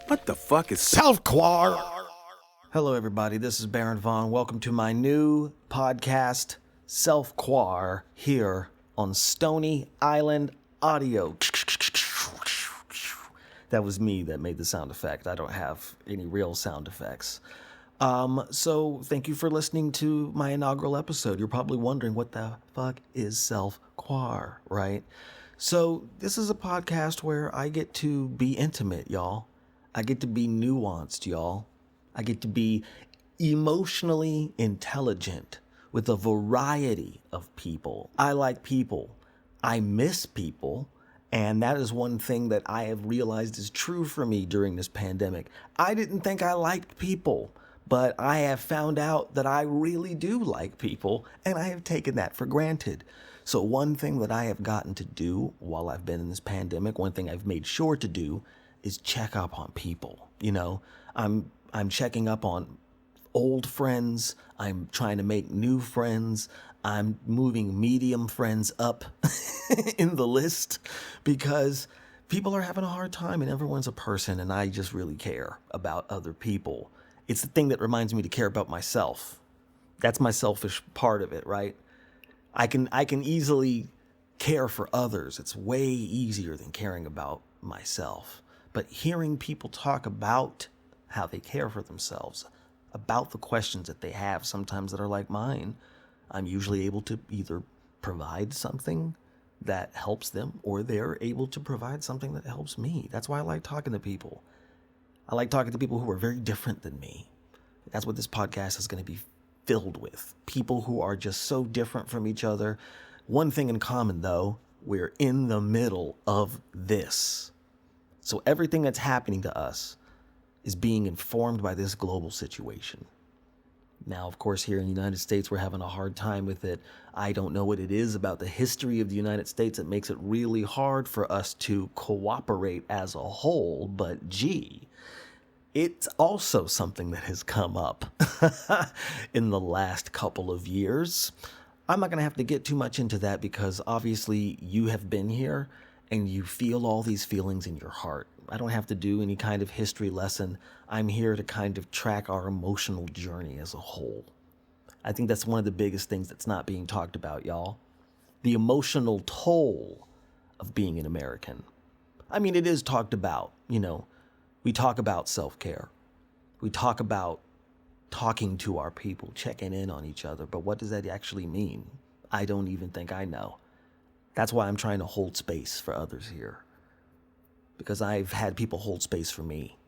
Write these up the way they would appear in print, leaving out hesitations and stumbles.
What the fuck is Self Quar? Hello, everybody. This is Baron Vaughn. Welcome to my new podcast, Self Quar, here on Stony Island Audio. That was me that made the sound effect. I don't have any real sound effects. So thank you for listening to my inaugural episode. You're probably wondering what the fuck is Self Quar, right? So this is a podcast where I get to be intimate, y'all. I get to be nuanced, y'all. I get to be emotionally intelligent with a variety of people. I like people. I miss people. And that is one thing that I have realized is true for me during this pandemic. I didn't think I liked people, but I have found out that I really do like people, and I have taken that for granted. So one thing that I have gotten to do while I've been in this pandemic, one thing I've made sure to do is check up on people. You know, I'm checking up on old friends. I'm trying to make new friends. I'm moving medium friends up in the list because people are having a hard time and everyone's a person, and I just really care about other people. It's the thing that reminds me to care about myself. That's my selfish part of it, right? I can easily care for others. It's way easier than caring about myself. But hearing people talk about how they care for themselves, about the questions that they have, sometimes that are like mine, I'm usually able to either provide something that helps them, or they're able to provide something that helps me. That's why I like talking to people. I like talking to people who are very different than me. That's what this podcast is going to be filled with. People who are just so different from each other. One thing in common, though, we're in the middle of this. So everything that's happening to us is being informed by this global situation. Now, of course, here in the United States, we're having a hard time with it. I don't know what it is about the history of the United States that makes it really hard for us to cooperate as a whole, but gee, it's also something that has come up in the last couple of years. I'm not going to have to get too much into that because obviously you have been here and you feel all these feelings in your heart. I don't have to do any kind of history lesson. I'm here to kind of track our emotional journey as a whole. I think that's one of the biggest things that's not being talked about, y'all. The emotional toll of being an American. I mean, it is talked about, you know. We talk about self-care. We talk about talking to our people, checking in on each other. But what does that actually mean? I don't even think I know. That's why I'm trying to hold space for others here. Because I've had people hold space for me.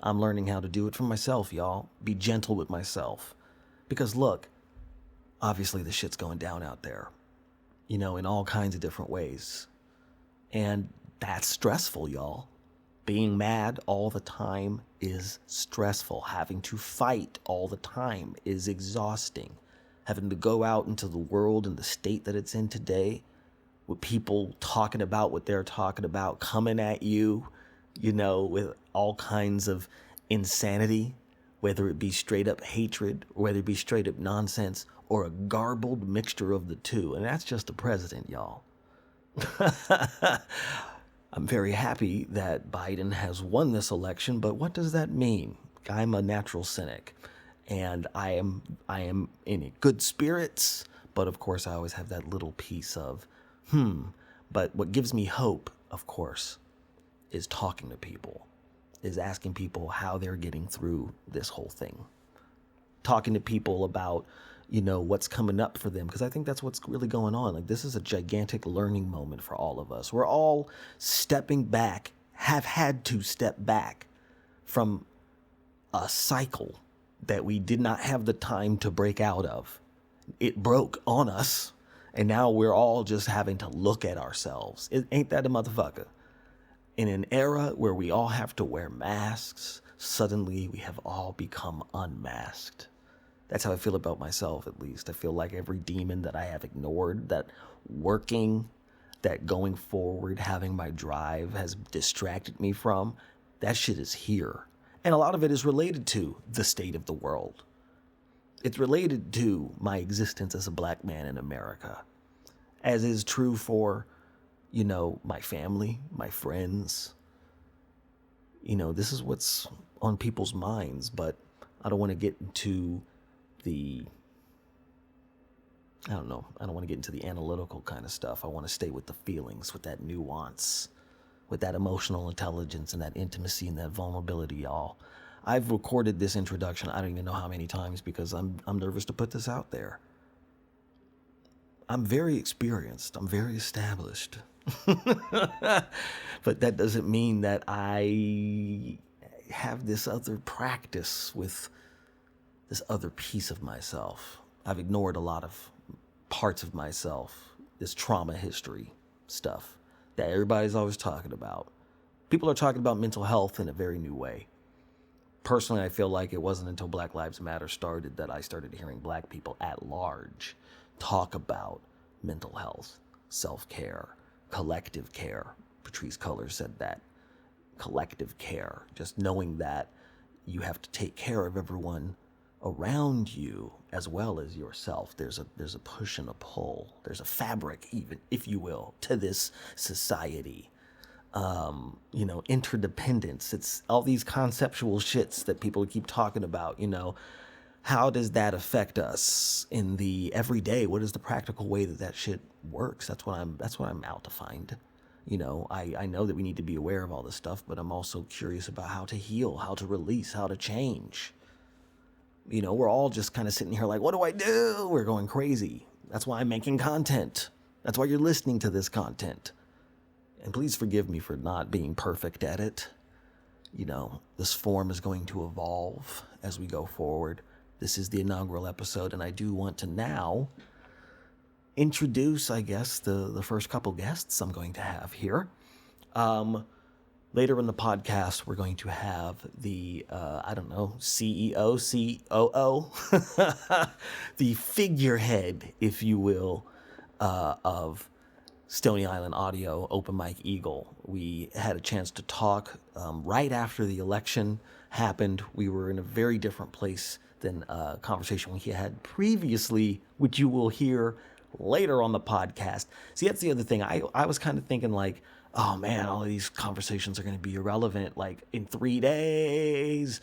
I'm learning how to do it for myself, y'all. Be gentle with myself. Because look, obviously the shit's going down out there. You know, in all kinds of different ways. And that's stressful, y'all. Being mad all the time is stressful. Having to fight all the time is exhausting. Having to go out into the world in the state that it's in today, with people talking about what they're talking about, coming at you, you know, with all kinds of insanity, whether it be straight up hatred, or whether it be straight up nonsense, or a garbled mixture of the two. And that's just the president, y'all. I'm very happy that Biden has won this election, but what does that mean? I'm a natural cynic, and I am in good spirits, but of course I always have that little piece of, But what gives me hope, of course, is talking to people, is asking people how they're getting through this whole thing. Talking to people about, you know, what's coming up for them, because I think that's what's really going on. Like, this is a gigantic learning moment for all of us. We're all stepping back, have had to step back from a cycle that we did not have the time to break out of. It broke on us. And now we're all just having to look at ourselves. Ain't that a motherfucker? In an era where we all have to wear masks, suddenly we have all become unmasked. That's how I feel about myself, at least. I feel like every demon that I have ignored, that working, that going forward, having my drive has distracted me from, that shit is here. And a lot of it is related to the state of the world. It's related to my existence as a black man in America, as is true for, you know, my family, my friends, This is what's on people's minds, but I don't want to get into the, I don't know, I don't want to get into the analytical kind of stuff. I want to stay with the feelings, with that nuance, with that emotional intelligence and that intimacy and that vulnerability, y'all. I've recorded this introduction, I don't even know how many times, because I'm nervous to put this out there. I'm very experienced. I'm very established. But that doesn't mean that I have this other practice with this other piece of myself. I've ignored a lot of parts of myself, this trauma history stuff that everybody's always talking about. People are talking about mental health in a very new way. Personally, I feel like it wasn't until Black Lives Matter started that I started hearing Black people at large talk about mental health, self-care, collective care. Patrice Cullors said that. Collective care. Just knowing that you have to take care of everyone around you as well as yourself. There's a push and a pull. There's a fabric, even, if you will, to this society. Interdependence. It's all these conceptual shits that people keep talking about, How does that affect us in the everyday? What is the practical way that shit works? That's what I'm out to find. I know that we need to be aware of all this stuff, but I'm also curious about how to heal, how to release, how to change. We're all just kind of sitting here like, what do I do? We're going crazy. That's why I'm making content. That's why you're listening to this content. And please forgive me for not being perfect at it. This form is going to evolve as we go forward. This is the inaugural episode, and I do want to now introduce, I guess, the first couple guests I'm going to have here. Later in the podcast, we're going to have the, CEO, COO, the figurehead, if you will, of Stony Island Audio, Open Mike Eagle. We had a chance to talk right after the election happened. We were in a very different place than a conversation we had previously, which you will hear later on the podcast. See, that's the other thing. I was kind of thinking like, oh man, all of these conversations are going to be irrelevant like in 3 days.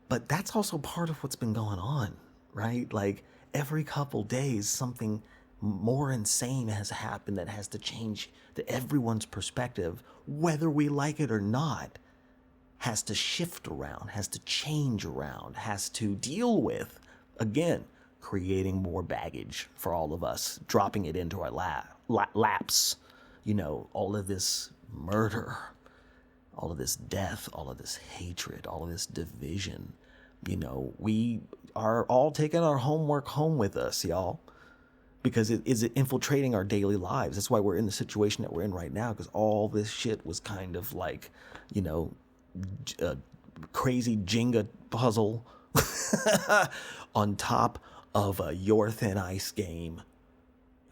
But that's also part of what's been going on, right? Like every couple days, something more insane has happened that has to change everyone's perspective, whether we like it or not, has to shift around, has to change around, has to deal with, again, creating more baggage for all of us, dropping it into our laps. All of this murder, all of this death, all of this hatred, all of this division. We are all taking our homework home with us, y'all, because it is infiltrating our daily lives. That's why we're in the situation that we're in right now, because all this shit was kind of like, a crazy Jenga puzzle on top of a Your Thin Ice game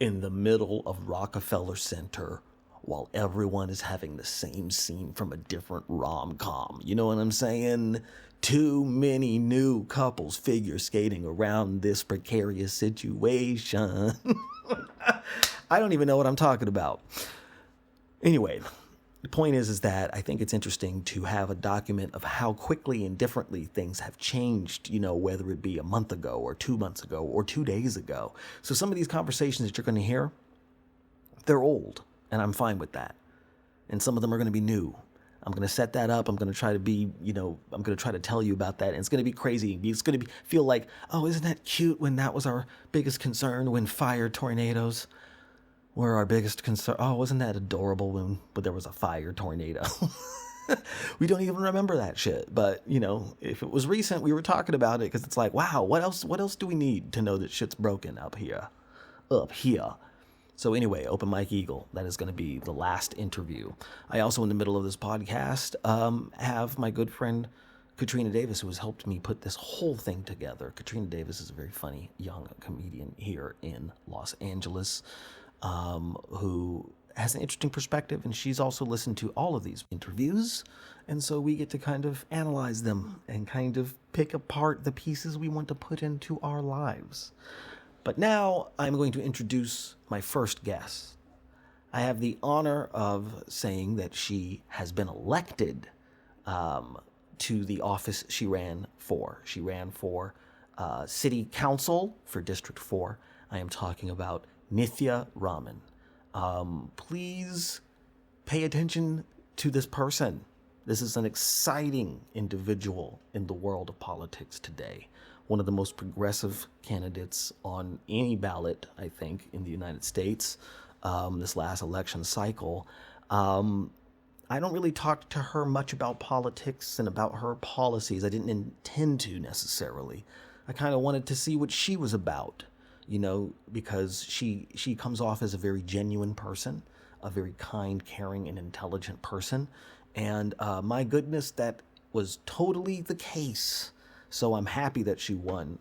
in the middle of Rockefeller Center while everyone is having the same scene from a different rom-com. You know what I'm saying? Too many new couples figure skating around this precarious situation. I don't even know what I'm talking about. Anyway, the point is that I think it's interesting to have a document of how quickly and differently things have changed, whether it be a month ago or 2 months ago or 2 days ago. So some of these conversations that you're going to hear, they're old, and I'm fine with that. And some of them are going to be new. I'm going to set that up. I'm going to try to be, I'm going to try to tell you about that. And it's going to be crazy. It's going to feel like, oh, isn't that cute when that was our biggest concern, when fire tornadoes were our biggest concern. Oh, wasn't that adorable when there was a fire tornado? We don't even remember that shit. But, if it was recent, we were talking about it because it's like, wow, what else do we need to know that shit's broken up here? So anyway, Open Mike Eagle, that is going to be the last interview. I also, in the middle of this podcast, have my good friend Katrina Davis, who has helped me put this whole thing together. Katrina Davis is a very funny young comedian here in Los Angeles, who has an interesting perspective, and she's also listened to all of these interviews, and so we get to kind of analyze them and kind of pick apart the pieces we want to put into our lives. But now I'm going to introduce my first guest. I have the honor of saying that she has been elected um, to the office she ran for. She ran for city council for District 4. I am talking about Nithya Raman. Please pay attention to this person. This is an exciting individual in the world of politics today. One of the most progressive candidates on any ballot, I think, in the United States this last election cycle. I don't really talk to her much about politics and about her policies. I didn't intend to necessarily. I kind of wanted to see what she was about, because she comes off as a very genuine person, a very kind, caring, and intelligent person. And my goodness, that was totally the case. So I'm happy that she won,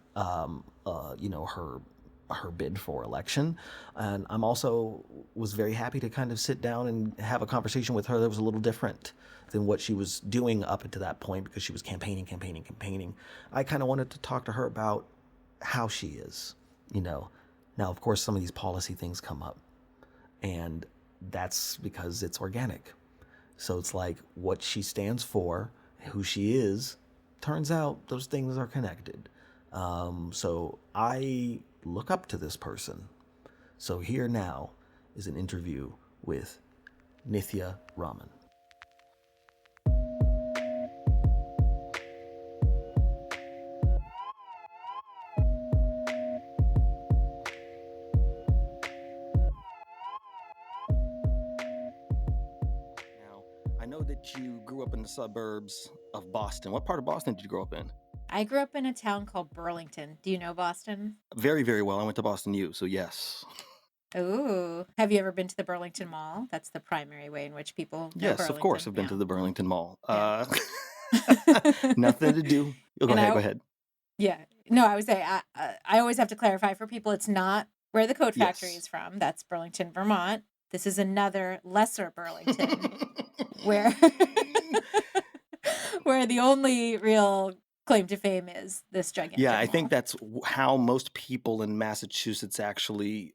her bid for election, and I'm also was very happy to kind of sit down and have a conversation with her that was a little different than what she was doing up until that point, because she was campaigning. I kind of wanted to talk to her about how she is, Now, of course, some of these policy things come up, and that's because it's organic. So it's like what she stands for, who she is, turns out those things are connected. So I look up to this person. So here now is an interview with Nithya Raman. Now, I know that you grew up in the suburbs of Boston. What part of Boston did you grow up in? I grew up in a town called Burlington. Do you know Boston? Very, very well. I went to Boston U, so yes. Ooh. Have you ever been to the Burlington Mall? That's the primary way in which people know Yes, of course, Burlington. I've been Yeah. to the Burlington Mall. Yeah. Nothing to do. Oh, go And ahead, go ahead. yeah. No, I would say I always have to clarify for people it's not where the Coat Factory Yes. is from. That's Burlington, Vermont. This is another lesser Burlington where where the only real claim to fame is this Yeah, gigantic I think mall. that's how most people in Massachusetts actually,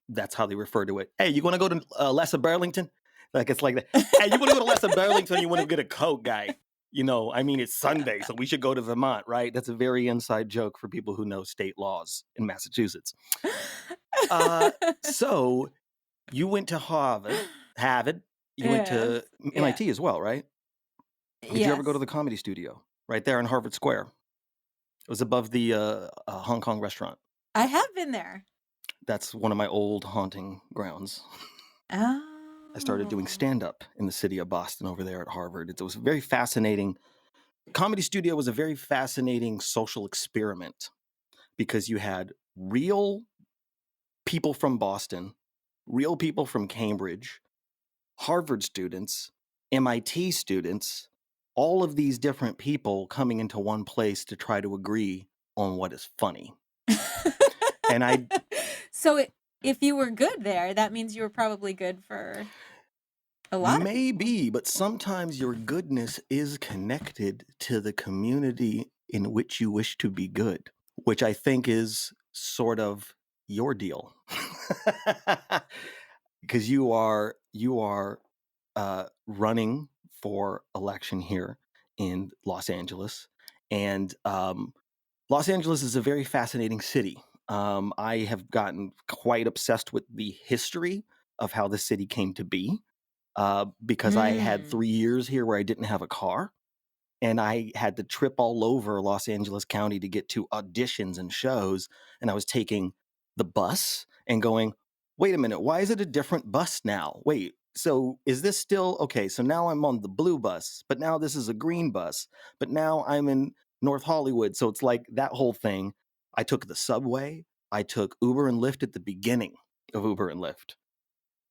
that's how they refer to it. Hey, you want to go to Lesser Burlington? Like, it's like that. Hey, you want to go to Lesser Burlington? You want to get a Coke, guy? It's Sunday, so we should go to Vermont, right? That's a very inside joke for people who know state laws in Massachusetts. So you went to Harvard. You went Yes. to Yeah. MIT as well, right? Did you ever go to Yes. the Comedy Studio right there in Harvard Square? It was above the Hong Kong restaurant. I have been there. That's one of my old haunting grounds. I started doing Oh. stand-up in the city of Boston over there at Harvard. It was very fascinating. Comedy Studio was a very fascinating social experiment because you had real people from Boston, real people from Cambridge, Harvard students, MIT students, all of these different people coming into one place to try to agree on what is funny. And So if you were good there, that means you were probably good for a lot of people. maybe, but sometimes your goodness is connected to the community in which you wish to be good, which I think is sort of your deal. Because you are running for election here in Los Angeles, and Los Angeles is a very fascinating city. I have gotten quite obsessed with the history of how the city came to be, because I had Mm. 3 years here where I didn't have a car, and I had to trip all over Los Angeles County to get to auditions and shows, and I was taking the bus and going, "Wait a minute, why is it a different bus now? Wait, so is this still okay, so now I'm on the blue bus, but now this is a green bus, but now I'm in North Hollywood." So it's like that whole thing. I took the subway, I took Uber and Lyft at the beginning of Uber and Lyft.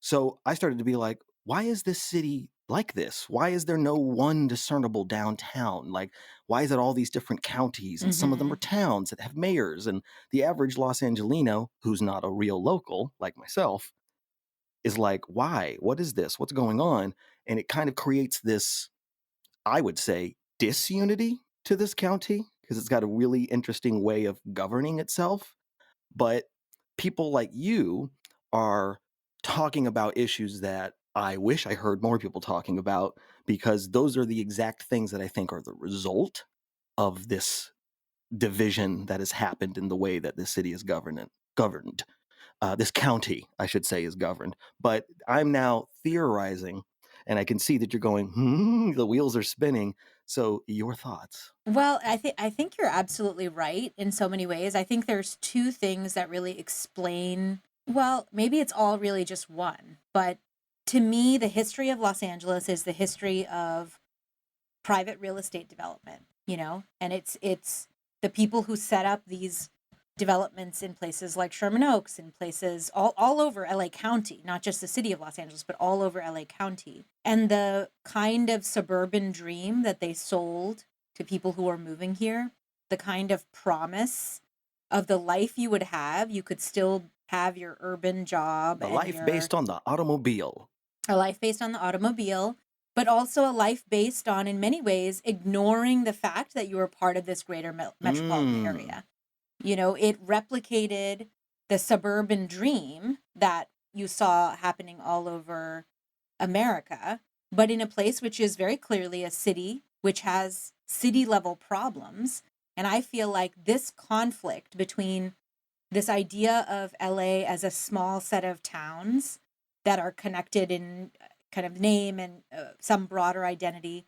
So I started to be like, why is this city like this? Why is there no one discernible downtown? Like, why is it all these different counties? And some of them are Mhm. towns that have mayors. And the average Los Angelino, who's not a real local like myself, is like, why? What is this? What's going on? And it kind of creates this, I would say, disunity to this county because it's got a really interesting way of governing itself. But people like you are talking about issues that I wish I heard more people talking about, because those are the exact things that I think are the result of this division that has happened in the way that this city is governed. This county, I should say, is governed. But I'm now theorizing, and I can see that you're going, the wheels are spinning. So, your thoughts? Well, I think you're absolutely right in so many ways. I think there's two things that really explain, well, maybe it's all really just one, but to me, the history of Los Angeles is the history of private real estate development, and it's the people who set up these developments in places like Sherman Oaks, in places all over LA County, not just the city of Los Angeles, but all over LA County. And the kind of suburban dream that they sold to people who are moving here, the kind of promise of the life you would have, you could still have your urban job The and life your based on the automobile. a life based on the automobile, but also a life based on, in many ways, ignoring the fact that you were part of this greater metropolitan Mm. area. It replicated the suburban dream that you saw happening all over America, but in a place which is very clearly a city, which has city level problems. And I feel like this conflict between this idea of LA as a small set of towns that are connected in kind of name and some broader identity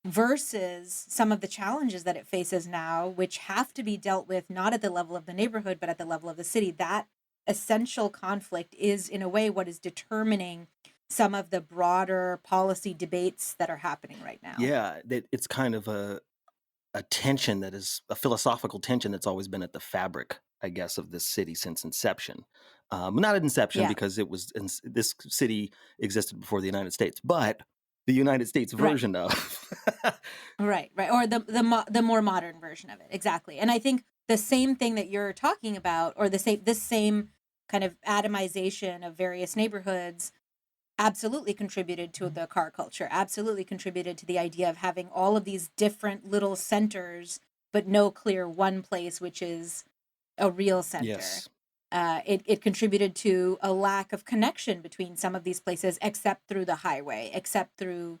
versus some of the challenges that it faces now, which have to be dealt with not at the level of the neighborhood, but at the level of the city. That essential conflict is, in a way, what is determining some of the broader policy debates that are happening right now. Yeah, that it's kind of a tension that is a philosophical tension that's always been at the fabric, I guess, of this city since inception. Not at inception Yeah, because this city existed before the United States, but the United States right. version of. Right, right, or the more modern version of it, exactly. And I think the same thing that you're talking about, or this same kind of atomization of various neighborhoods, absolutely contributed to the car culture. Absolutely contributed to the idea of having all of these different little centers, but no clear one place, which is a real center. Yes. It contributed to a lack of connection between some of these places, except through the highway, except through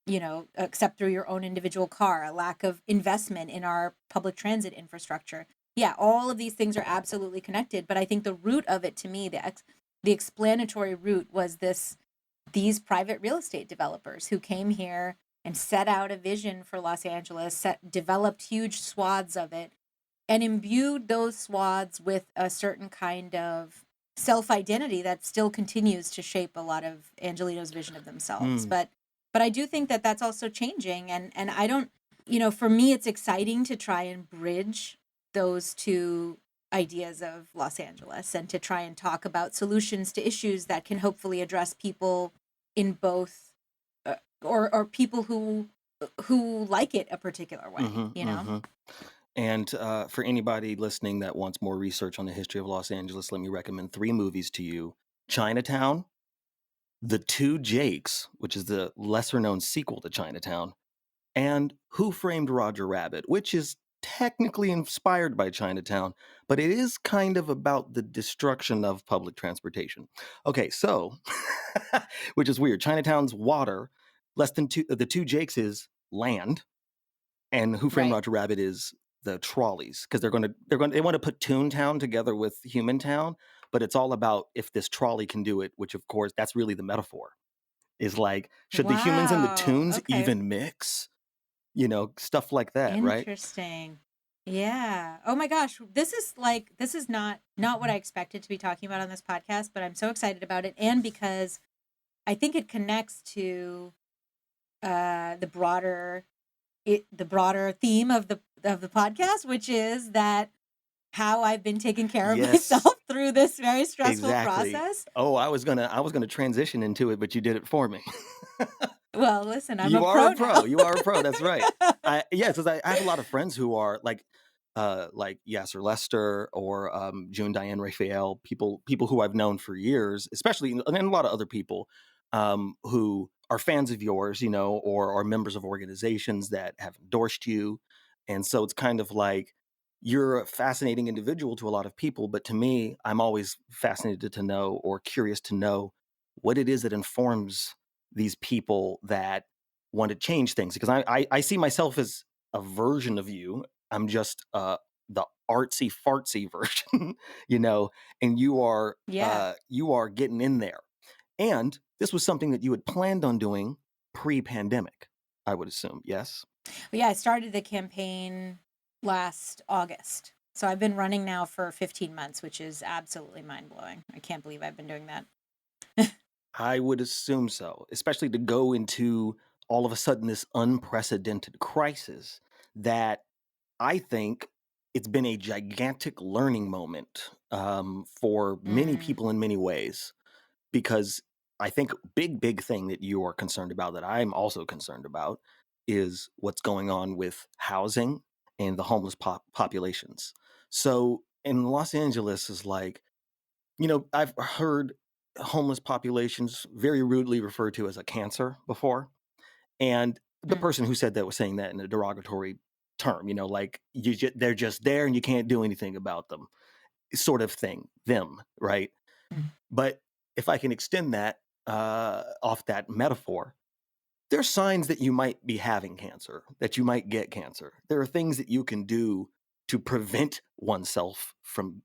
your own individual car, a lack of investment in our public transit infrastructure. Yeah, all of these things are absolutely connected, but I think the root of it, to me, the explanatory root was these private real estate developers who came here and set out a vision for Los Angeles, developed huge swaths of it, and imbued those swaths with a certain kind of self identity that still continues to shape a lot of Angelino's vision of themselves. Hmm. But I do think that that's also changing, and I don't, for me, it's exciting to try and bridge those two ideas of Los Angeles and to try and talk about solutions to issues that can hopefully address people in both, or people who like it a particular way, Mm-hmm, mm-hmm. And for anybody listening that wants more research on the history of Los Angeles, let me recommend three movies to you: Chinatown, The Two Jakes, which is the lesser known sequel to Chinatown, and Who Framed Roger Rabbit, which is technically inspired by Chinatown, but it is kind of about the destruction of public transportation. Okay, so, which is weird. Chinatown's water, the Two Jakes is land, and Who Framed right? Roger Rabbit is the trolleys because they want to put Toontown together with Humantown, but it's all about if this trolley can do it, which of course that's really the metaphor. Is like, should the humans and the Wow. tunes Okay. even mix? Stuff like that, right? Interesting. Yeah. Oh my gosh. This is not what I expected to be talking about on this podcast, but I'm so excited about it, and because I think it connects to the broader theme of the podcast, which is that how I've been taking care of Yes, myself through this very stressful exactly. process. Oh, I was gonna transition into it, but you did it for me. Well, listen, I'm a You are a pro now. pro. You are a pro. That's right. Yes, because I have a lot of friends who are like Yasser Lester or June Diane Raphael, people who I've known for years, especially, and a lot of other people who are fans of yours, or are members of organizations that have endorsed you, and so it's kind of like you're a fascinating individual to a lot of people, but to me, I'm always fascinated to know or curious to know what it is that informs these people that want to change things, because I see myself as a version of you. I'm just the artsy fartsy version, you know, and Yeah. you are getting in there. And this was something that you had planned on doing pre-pandemic, I would assume. Yes. But yeah, I started the campaign last August. So I've been running now for 15 months, which is absolutely mind blowing. I can't believe I've been doing that. I would assume so, especially to go into all of a sudden this unprecedented crisis that I think it's been a gigantic learning moment for many Mm, people in many ways. Because I think big thing that you are concerned about, that I'm also concerned about, is what's going on with housing and the homeless populations. So in Los Angeles is like, you know, I've heard homeless populations very rudely referred to as a cancer before. And the mm, person who said that was saying that in a derogatory term, you know, like they're just there and you can't do anything about them, sort of thing, them, right? mm. But if I can extend that off that metaphor, there's signs that you might be having cancer, that you might get cancer. There are things that you can do to prevent oneself from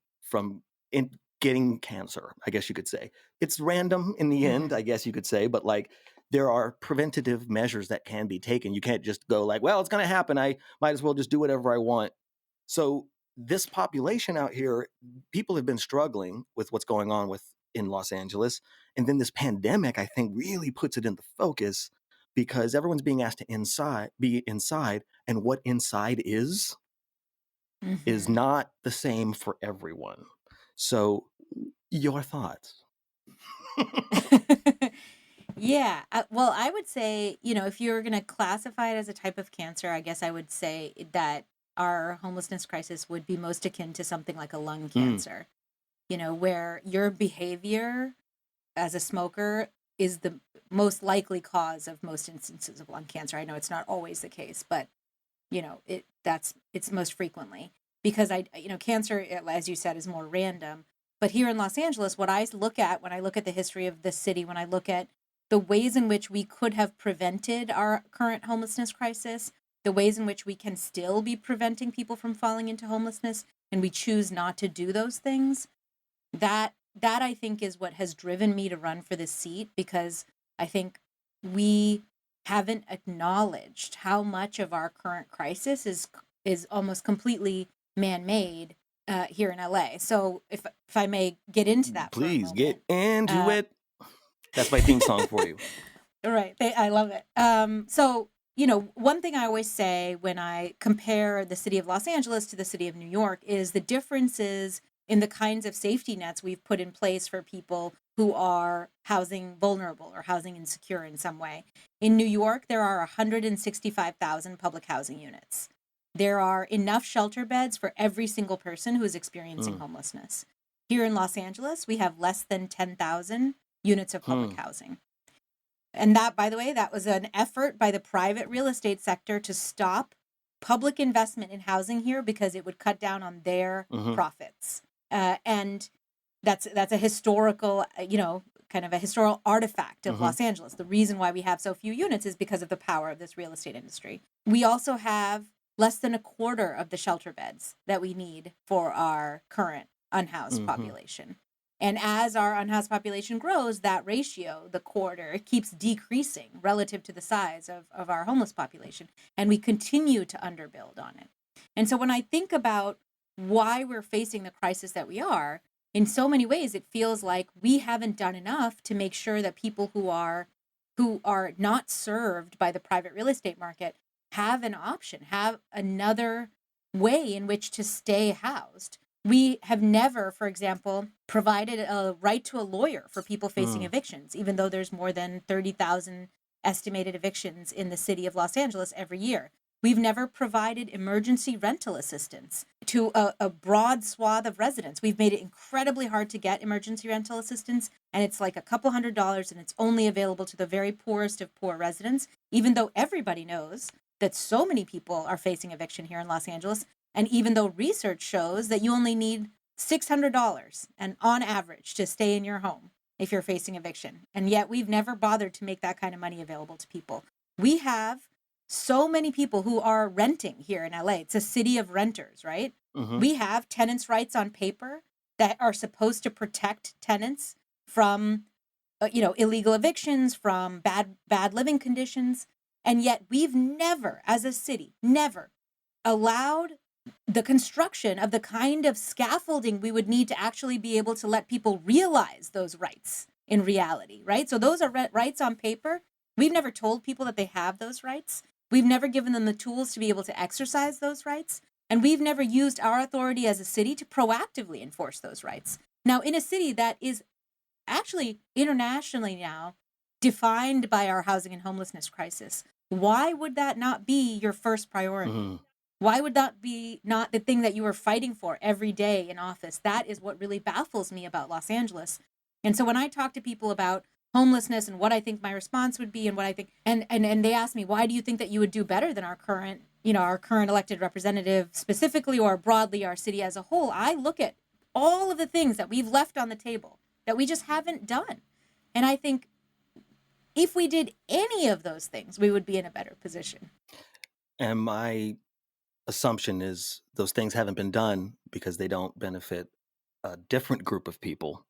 getting cancer, I guess you could say. It's random in the end, Mhm. I guess you could say, but like there are preventative measures that can be taken. You can't just go like, well, it's going to happen. I might as well just do whatever I want. So this population out here, people have been struggling with what's going on with in Los Angeles, and then this pandemic, I think, really puts it in the focus because everyone's being asked to be inside, and what inside is Mhm. not the same for everyone. So, your thoughts? Yeah. Well, I would say, if you're going to classify it as a type of cancer, I guess I would say that our homelessness crisis would be most akin to something like a lung Mm, cancer, where your behavior as a smoker is the most likely cause of most instances of lung cancer. I know it's not always the case, but it's most frequently because cancer, as you said, is more random. But here in Los Angeles, what I look at when I look at the history of the city, when I look at the ways in which we could have prevented our current homelessness crisis, the ways in which we can still be preventing people from falling into homelessness, and we choose not to do those things, that I think is what has driven me to run for this seat, because I think we haven't acknowledged how much of our current crisis is almost completely man-made here in LA. So if I may get into that for a please get moment, into uh, it. That's my theme song for you. right, I love it. So one thing I always say when I compare the city of Los Angeles to the city of New York is the differences in the kinds of safety nets we've put in place for people who are housing vulnerable or housing insecure in some way. In New York, there are 165,000 public housing units. There are enough shelter beds for every single person who is experiencing Mm, homelessness. Here in Los Angeles, we have less than 10,000 units of public hmm, housing. And that, by the way, that was an effort by the private real estate sector to stop public investment in housing here because it would cut down on their hmm, profits. And that's a historical, kind of a historical artifact of hmm. Los Angeles. The reason why we have so few units is because of the power of this real estate industry. We also have less than a quarter of the shelter beds that we need for our current unhoused Hmm. population. And as our unhoused population grows, that ratio, the quarter, it keeps decreasing relative to the size of our homeless population. And we continue to underbuild on it. And so when I think about why we're facing the crisis that we are, in so many ways, it feels like we haven't done enough to make sure that people who are not served by the private real estate market have an option, have another way in which to stay housed. We have never, for example, provided a right to a lawyer for people facing Mm. evictions, even though there's more than 30,000 estimated evictions in the city of Los Angeles every year. We've never provided emergency rental assistance to a broad swath of residents. We've made it incredibly hard to get emergency rental assistance, and it's like a couple $100s, and it's only available to the very poorest of poor residents, even though everybody knows that so many people are facing eviction here in Los Angeles. And even though research shows that you only need $600 and on average to stay in your home. if you're facing eviction. And yet we've never bothered to make that kind of money available to people. We have so many people who are renting here in LA. It's a city of renters, right? Mm-hmm. We have tenants' rights on paper that are supposed to protect tenants from illegal evictions, from bad living conditions. And yet we've never, as a city, never allowed the construction of the kind of scaffolding we would need to actually be able to let people realize those rights in reality, right? So those are rights on paper. We've never told people that they have those rights. We've never given them the tools to be able to exercise those rights. And we've never used our authority as a city to proactively enforce those rights. Now, in a city that is actually internationally now defined by our housing and homelessness crisis, why would that not be your first priority? Mm-hmm. Why would that be not the thing that you are fighting for every day in office? That is what really baffles me about Los Angeles. And so when I talk to people about homelessness and what I think my response would be and what I think, and they ask me, why do you think that you would do better than our current elected representative specifically, or broadly our city as a whole? I look at all of the things that we've left on the table that we just haven't done. And I think if we did any of those things, we would be in a better position. And my assumption is those things haven't been done because they don't benefit a different group of people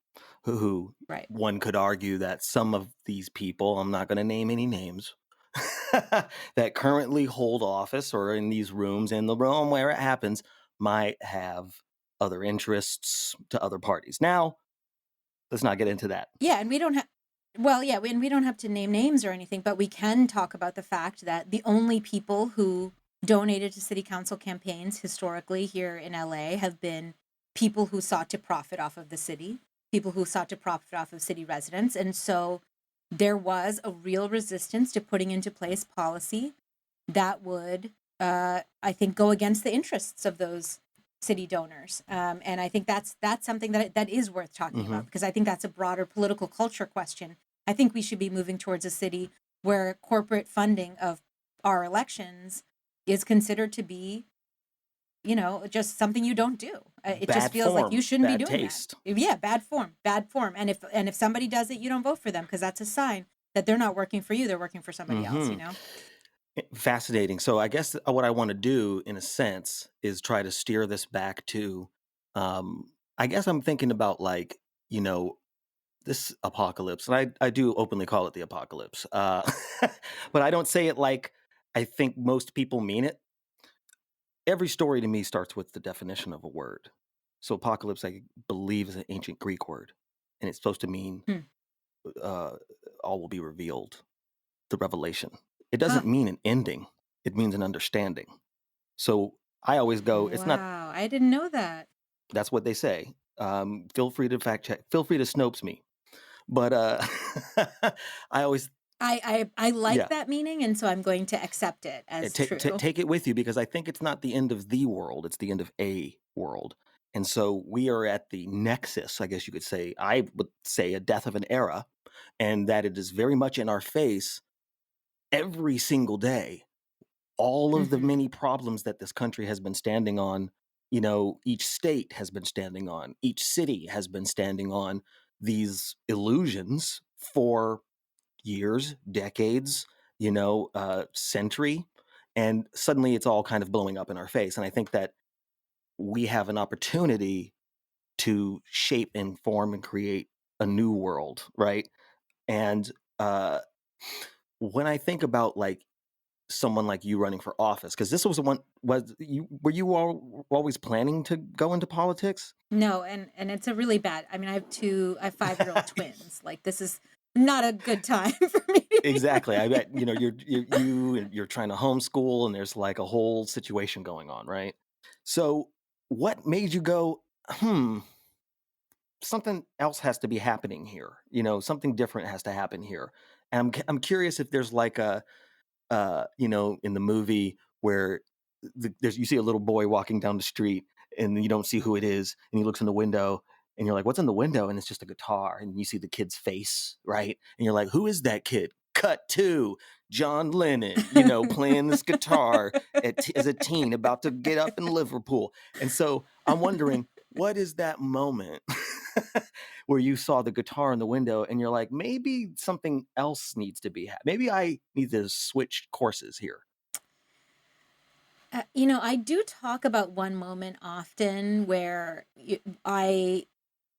who Right. one could argue that some of these people, I'm not going to name any names, that currently hold office or in these rooms in the room where it happens might have other interests to other parties. Now, let's not get into that. Yeah, and we don't have, well, yeah, and we don't have to name names or anything, but we can talk about the fact that the only people who donated to city council campaigns historically here in LA have been people who sought to profit off of the city, people who sought to profit off of city residents. And so there was a real resistance to putting into place policy that would, I think, go against the interests of those city donors. And I think that's something that is worth talking Mm-hmm. about, because I think that's a broader political culture question. I think we should be moving towards a city where corporate funding of our elections is considered to be, just something you don't do. It just Bad feels like you form, shouldn't be bad doing that. taste. Yeah, bad form, bad form. And if somebody does it, you don't vote for them, because that's a sign that they're not working for you. They're working for somebody else, Mm-hmm. you know? Fascinating. So I guess what I want to do, in a sense, is try to steer this back to. I guess I'm thinking about, like, you know, this apocalypse, and I do openly call it the apocalypse, but I don't say it like I think most people mean it. Every story to me starts with the definition of a word. So apocalypse, I believe, is an ancient Greek word, and it's supposed to mean Hmm. uh, all will be revealed. The revelation. It doesn't Huh. mean an ending. It means an understanding. So I always go, it's not, Wow, I didn't know that. that's what they say. Feel free to fact check, feel free to Snopes me. But I always, I like yeah, that meaning, and so I'm going to accept it as true. take it with you, because I think it's not the end of the world, it's the end of a world. And so we are at the nexus, I guess you could say, I would say a death of an era, and that it is very much in our face every single day. All of the Hmm. many problems that this country has been standing on, you know, each state has been standing on, each city has been standing on these illusions for years, decades, century. And suddenly it's all kind of blowing up in our face. And I think that we have an opportunity to shape and form and create a new world, right? And uh, when I think about, like, someone like you running for office, because this was the one, was you, were you all always planning to go into politics? No, and it's a really bad. I mean, I have 5-year-old twins. Like, this is not a good time for me to be Exactly. I running. bet, you're trying to homeschool, and there's like a whole situation going on, right? So what made you go, something else has to be happening here, something different has to happen here? And I'm curious if there's like a, in the movie where you see a little boy walking down the street, and you don't see who it is, and he looks in the window, and you're like, "What's in the window?" And it's just a guitar, and you see the kid's face, right? And you're like, "Who is that kid?" Cut to John Lennon, playing this guitar as a teen, about to get up in Liverpool. And so I'm wondering, what is that moment where you saw the guitar in the window and you're like, maybe something else needs to be, maybe I need to switch courses here? I do talk about one moment often where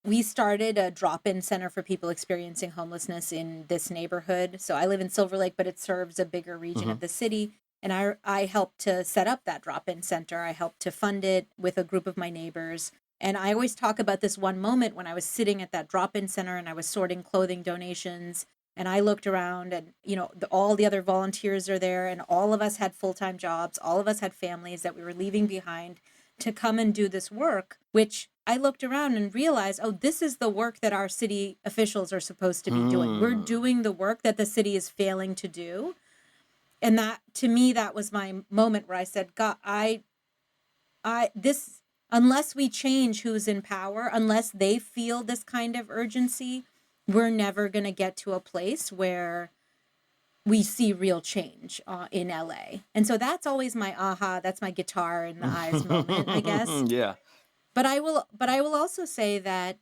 we started a drop-in center for people experiencing homelessness in this neighborhood. So I live in Silver Lake, but it serves a bigger region Hmm. of the city. And I helped to set up that drop-in center. I helped to fund it with a group of my neighbors. And I always talk about this one moment when I was sitting at that drop-in center and I was sorting clothing donations. And I looked around and, all the other volunteers are there and all of us had full-time jobs. All of us had families that we were leaving behind to come and do this work, which I looked around and realized, oh, this is the work that our city officials are supposed to be doing. We're Hmm. doing the work that the city is failing to do. And that, to me, that was my moment where I said, God, this, unless we change who's in power, unless they feel this kind of urgency, we're never going to get to a place where we see real change in LA. And so that's always my aha, that's my guitar in the eyes moment, I guess. Yeah. But I will also say that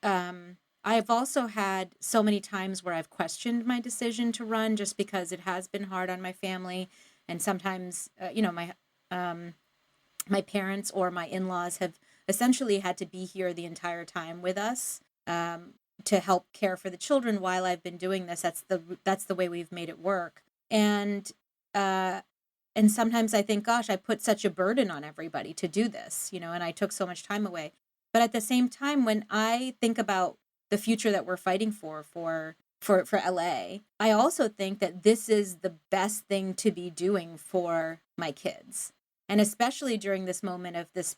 I've also had so many times where I've questioned my decision to run just because it has been hard on my family, and sometimes my parents or my in-laws have essentially had to be here the entire time with us, to help care for the children while I've been doing this. That's the way we've made it work. Uh, and sometimes I think, gosh, I put such a burden on everybody to do this, and I took so much time away. But at the same time, when I think about the future that we're fighting for LA, I also think that this is the best thing to be doing for my kids. And especially during this moment of this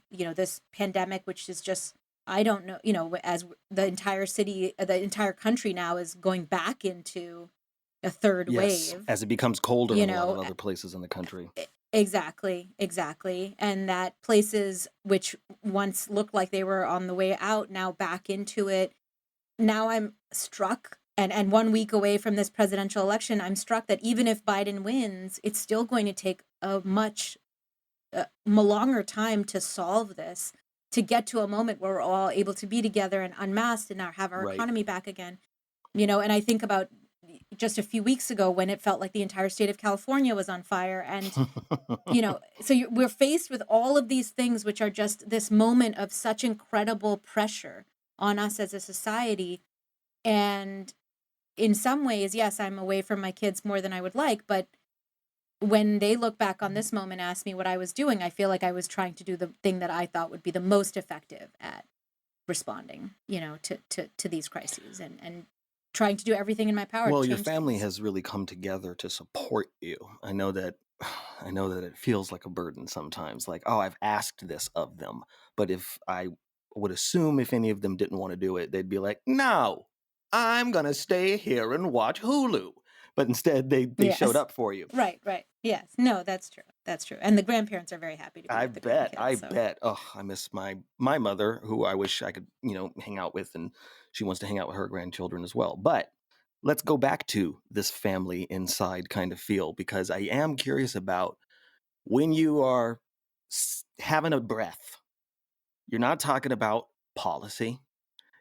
pandemic, which is just, I don't know, as the entire city, the entire country now is going back into a third Yes, wave, as it becomes colder you in a lot of know, other places in the country. Exactly, exactly. And that places which once looked like they were on the way out, now back into it. Now I'm struck, and 1 week away from this presidential election, I'm struck that even if Biden wins, it's still going to take a much longer time to solve this, to get to a moment where we're all able to be together and unmasked and now have our Right. economy back again. And I think about just a few weeks ago when it felt like the entire state of California was on fire. And so we're faced with all of these things, which are just this moment of such incredible pressure on us as a society. And in some ways, yes, I'm away from my kids more than I would like, but when they look back on this moment, ask me what I was doing, I feel like I was trying to do the thing that I thought would be the most effective at responding, to these crises, and trying to do everything in my power to Well, your change family things. has really come together to support you. I know that I know that it feels like a burden sometimes, like, oh, I've asked this of them. But if I would assume if any of them didn't want to do it, they'd be like, no, I'm gonna stay here and watch Hulu. But instead they showed Yes. up for you. Right, right. Yes. No, that's true. That's true. And the grandparents are very happy to be I with the bet. grandkids. I So, bet. Oh, I miss my mother, who I wish I could, hang out with, and she wants to hang out with her grandchildren as well. But let's go back to this family inside kind of feel, because I am curious about when you are having a breath. You're not talking about policy.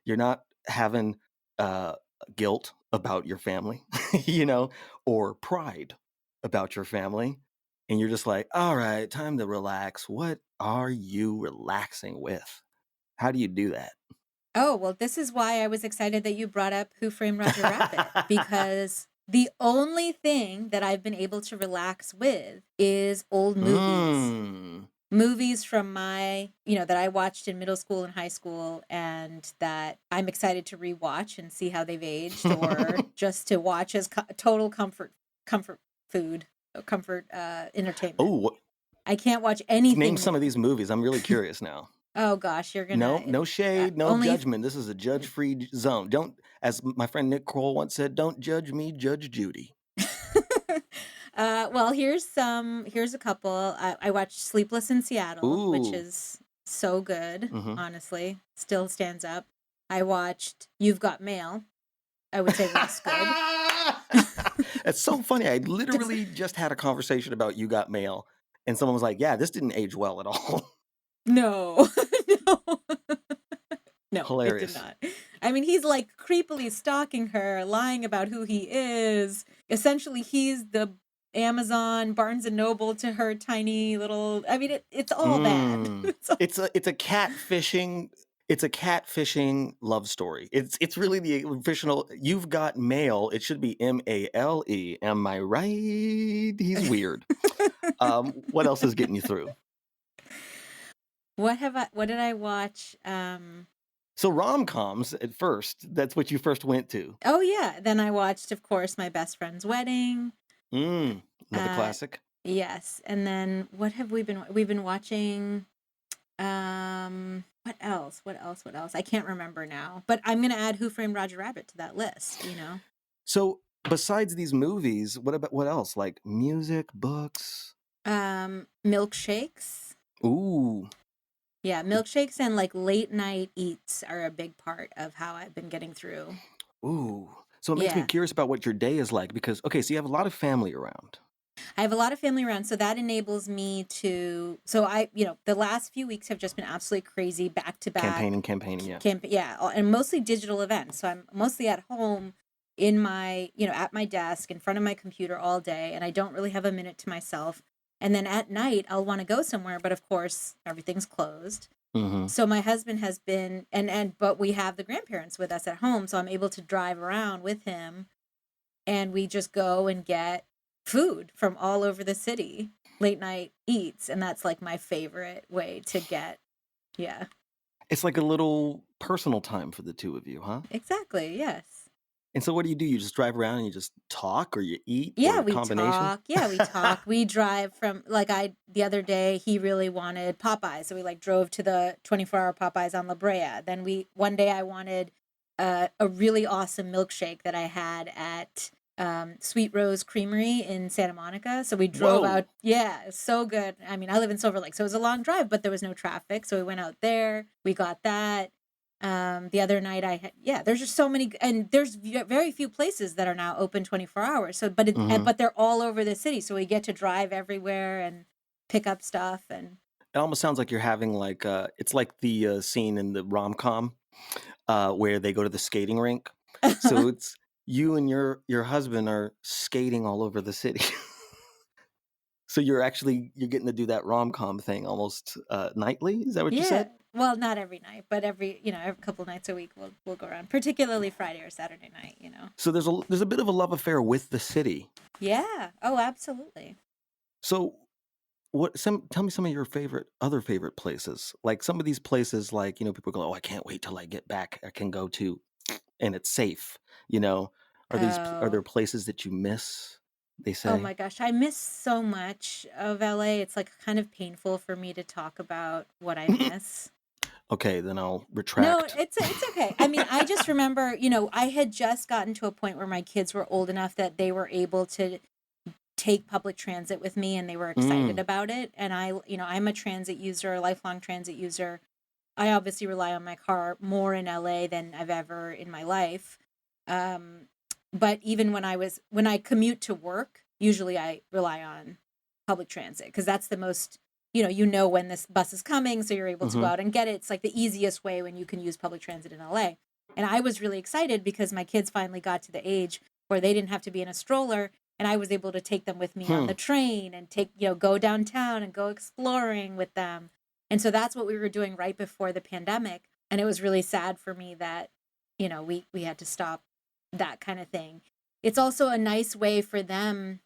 You're not having uh, guilt about your family, you know, or pride about your family. And you're just like, all right, time to relax. What are you relaxing with? How do you do that? oh, well, this is why I was excited that you brought up Who Framed Roger Rabbit, because the only thing that I've been able to relax with is old movies. Mm. Movies from that I watched in middle school and high school, and that I'm excited to rewatch and see how they've aged, or just to watch as total comfort food, comfort entertainment. Oh, I can't watch name anything some of new. these movies. I'm really curious now. Oh gosh, you're No, gonna no shade, no only if, judgment. This is a judge-free zone. Don't, as my friend Nick Kroll once said, don't judge me, judge Judy. well, here's a couple. I watched Sleepless in Seattle, which Ooh. is so good, Hmm. honestly. Still stands up. I watched You've Got Mail. I would say less good. It's so funny. I Just literally just had a conversation about You Got Mail, and someone was like, "Yeah, this didn't age well at all." no. No. No, it did Hilarious. not. I mean, he's like creepily stalking her, lying about who he is. Essentially, he's the Amazon Barnes and Noble to her tiny little. I mean, it's all bad. Mm. It's a catfishing love story. It's really the official. You've got mail. It should be Male. Am I right? He's weird. What else is getting you through? What did I watch? So rom-coms at first. That's what you first went to. Oh yeah. Then I watched, of course, My Best Friend's Wedding. Another Uh, classic. yes. And then what have we've been watching? What else? What else? What else? I can't remember now. But I'm gonna add Who Framed Roger Rabbit to that list, you know? So besides these movies, what else? Like music, books? Milkshakes. Ooh. Yeah, milkshakes and like late night eats are a big part of how I've been getting through. Ooh. So it makes me Yeah. curious about what your day is like because okay, so you have a lot of family around. I have a lot of family around, so that enables me to so the last few weeks have just been absolutely crazy back to back Campaigning, yeah. and mostly digital events. So I'm mostly at home in my, at my desk in front of my computer all day, and I don't really have a minute to myself. And then at night I'll want to go somewhere, but of course everything's closed. Mm-hmm. So my husband has been but we have the grandparents with us at home, so I'm able to drive around with him and we just go and get food from all over the city, late night eats, and that's like my favorite way to get. Yeah, It's like a little personal time for the two of you, huh? exactly. Yes. And so what do? You just drive around and you just talk or you eat or Yeah, a we combination? talk. Yeah, we talk. We drive from like I the other day he really wanted Popeyes, so we like drove to the 24-hour Popeyes on La Brea. Then we one day I wanted a really awesome milkshake that I had at Sweet Rose Creamery in Santa Monica. So we drove Whoa. out. Yeah, it's so good. I mean, I live in Silver Lake, so it was a long drive, but there was no traffic, so we went out there. We got that. The other night I had, yeah, there's just so many, and there's very few places that are now open 24 hours. So, Mm-hmm. but they're all over the city. So we get to drive everywhere and pick up stuff. And It almost sounds like you're having like it's like the scene in the rom-com where they go to the skating rink. So it's you and your husband are skating all over the city. So you're getting to do that rom-com thing almost nightly. Is that what you yeah, said? well, not every night, but every couple nights a week we'll go around, particularly Friday or Saturday night. So there's a bit of a love affair with the city. Yeah. Oh, absolutely. So tell me some of your other favorite places. Like some of these places like, people go, "Oh, I can't wait till I get back. I can go to and it's safe." You know, are there Oh. places that you miss, they Oh say? my gosh, I miss so much of LA. It's like kind of painful for me to talk about what I miss. Okay, then I'll No, retract. it's okay. I mean, I just remember, I had just gotten to a point where my kids were old enough that they were able to take public transit with me and they were excited Mm, about it. And I'm a transit user, a lifelong transit user. I obviously rely on my car more in LA than I've ever in my life. Um, but even when I commute to work, usually I rely on public transit because that's the most, when this bus is coming, so you're able to go mhm. out and get it. It's like the easiest way when you can use public transit in LA. And I was really excited because my kids finally got to the age where they didn't have to be in a stroller and I was able to take them with me on Hmm. the train and go downtown and go exploring with them. And so that's what we were doing right before the pandemic. And it was really sad for me that, we had to stop that kind of thing. It's also a nice way for them,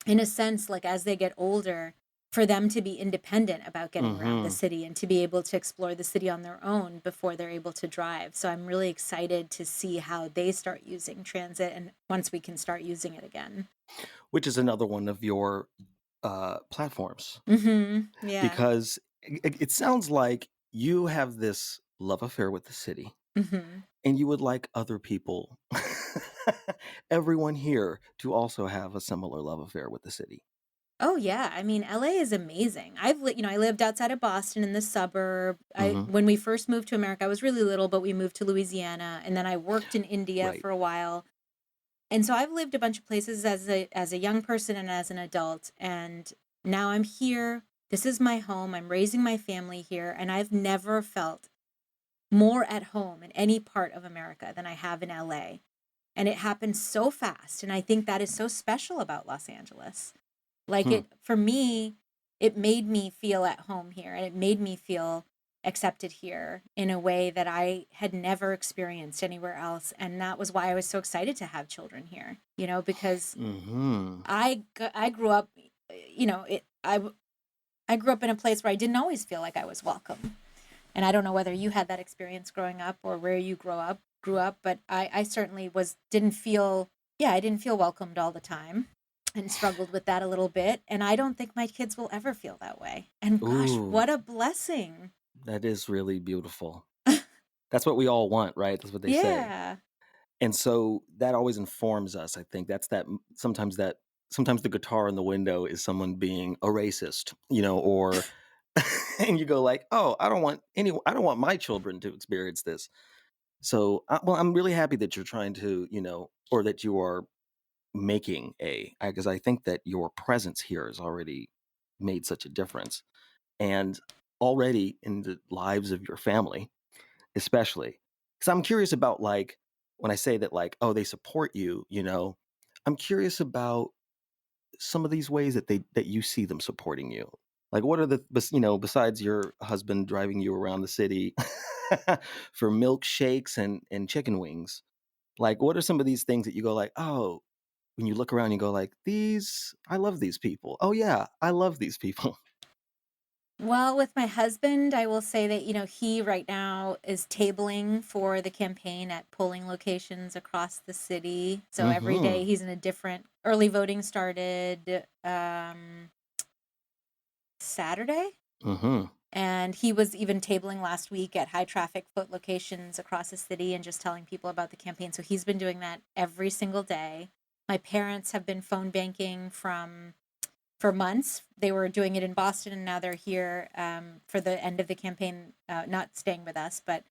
in a sense, like as they get older, for them to be independent about getting around the Mhm. city and to be able to explore the city on their own before they're able to drive. So I'm really excited to see how they start using transit and once we can start using it again. Which is another one of your platforms Yeah. because it sounds like you have this love affair with the city hmm and you would like other people, everyone here, to also have a similar love affair with the city. Oh yeah, I mean LA is amazing. I lived outside of Boston in the suburb. I Hmm. When we first moved to America, I was really little, but we moved to Louisiana and then I worked in India Right. for a while. And so I've lived a bunch of places as a young person and as an adult and now I'm here. This is my home. I'm raising my family here and I've never felt more at home in any part of America than I have in LA. And it happened so fast. And I think that is so special about Los Angeles. Like Hmm. it, for me, it made me feel at home here and it made me feel accepted here in a way that I had never experienced anywhere else. And that was why I was so excited to have children here, because Mm-hmm. I grew up, you know, it, I grew up in a place where I didn't always feel like I was welcome. And I don't know whether you had that experience growing up or where you grew up, but I certainly didn't feel, yeah, I didn't feel welcomed all the time and struggled with that a little bit. And I don't think my kids will ever feel that way. And gosh, Ooh, what a blessing. that is really beautiful. That's what we all want, right? That's what they say. Yeah. And so that always informs us. I think sometimes the guitar in the window is someone being a racist, or and you go like, "Oh, I don't want my children to experience this." So, well, I'm really happy that you're trying to, or that you are making because I think that your presence here has already made such a difference, and already in the lives of your family, especially. Because I'm curious about, like, when I say that, like, oh, they support you, I'm curious about some of these ways that you see them supporting you. Like, what are besides your husband driving you around the city for milkshakes and chicken wings? Like, what are some of these things that you go like, oh, when you look around, you go like, I love these people. Oh yeah, I love these people. Well, with my husband, I will say that, he right now is tabling for the campaign at polling locations across the city. So every Mm-hmm. day he's in a different early voting started Saturday. Mm-hmm. And he was even tabling last week at high traffic foot locations across the city and just telling people about the campaign. So he's been doing that every single day. My parents have been phone banking for months. They were doing it in Boston, and now they're here for the end of the campaign, not staying with us, but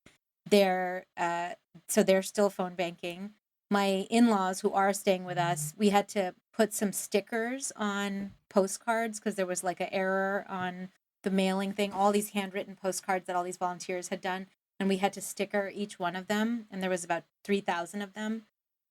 they're so they're still phone banking. My in-laws who are staying with us, we had to put some stickers on postcards because there was like an error on the mailing thing, all these handwritten postcards that all these volunteers had done, and we had to sticker each one of them, and there was about 3,000 of them,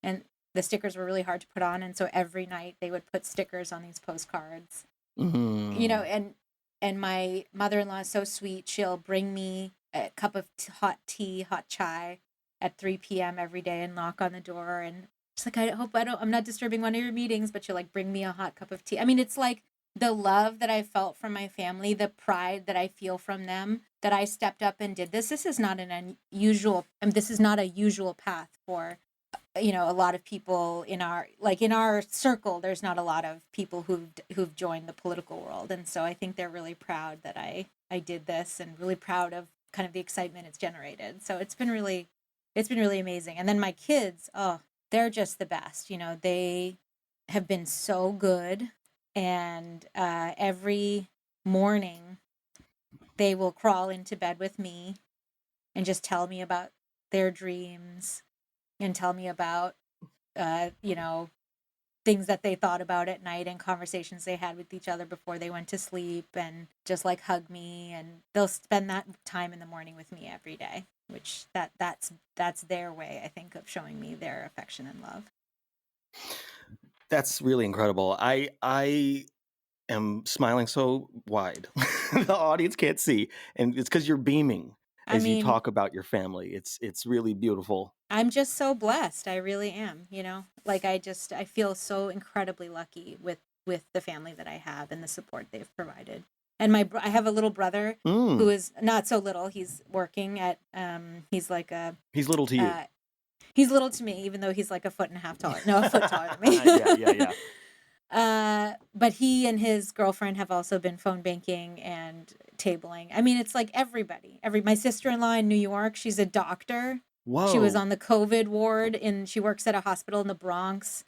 and the stickers were really hard to put on, and so every night they would put stickers on these postcards, Mm-hmm. and my mother-in-law is so sweet. She'll bring me a cup of hot tea, hot chai at 3 p.m. every day and knock on the door, and she's like, I'm not disturbing one of your meetings, but she'll like bring me a hot cup of tea. I mean, it's like the love that I felt from my family, the pride that I feel from them, that I stepped up and did this. This is not an unusual, this is not a usual path for a lot of people in our circle. There's not a lot of people who've joined the political world, and so I think they're really proud that I did this, and really proud of kind of the excitement it's generated. So it's been really amazing. And then my kids, oh, they're just the best. They have been so good, and every morning they will crawl into bed with me and just tell me about their dreams and tell me about uh, you know, things that they thought about at night and conversations they had with each other before they went to sleep, and just like hug me, and they'll spend that time in the morning with me every day, which that's their way, I think, of showing me their affection and love. That's really incredible. I am smiling so wide. The audience can't see, and it's because you're beaming I as you mean, talk about your family. It's really beautiful. I'm just so blessed. I really am, like I feel so incredibly lucky with the family that I have and the support they've provided. And I have a little brother who Mm, is not so little. He's working at he's like a he's little to you. uh he's little to me, even though he's like a foot and a half taller. No, a foot taller than me. Yeah, yeah, yeah. But he and his girlfriend have also been phone banking and tabling. I mean, it's like everybody. My sister-in-law in New York, she's a doctor. She was Whoa! on the COVID ward, and she works at a hospital in the Bronx.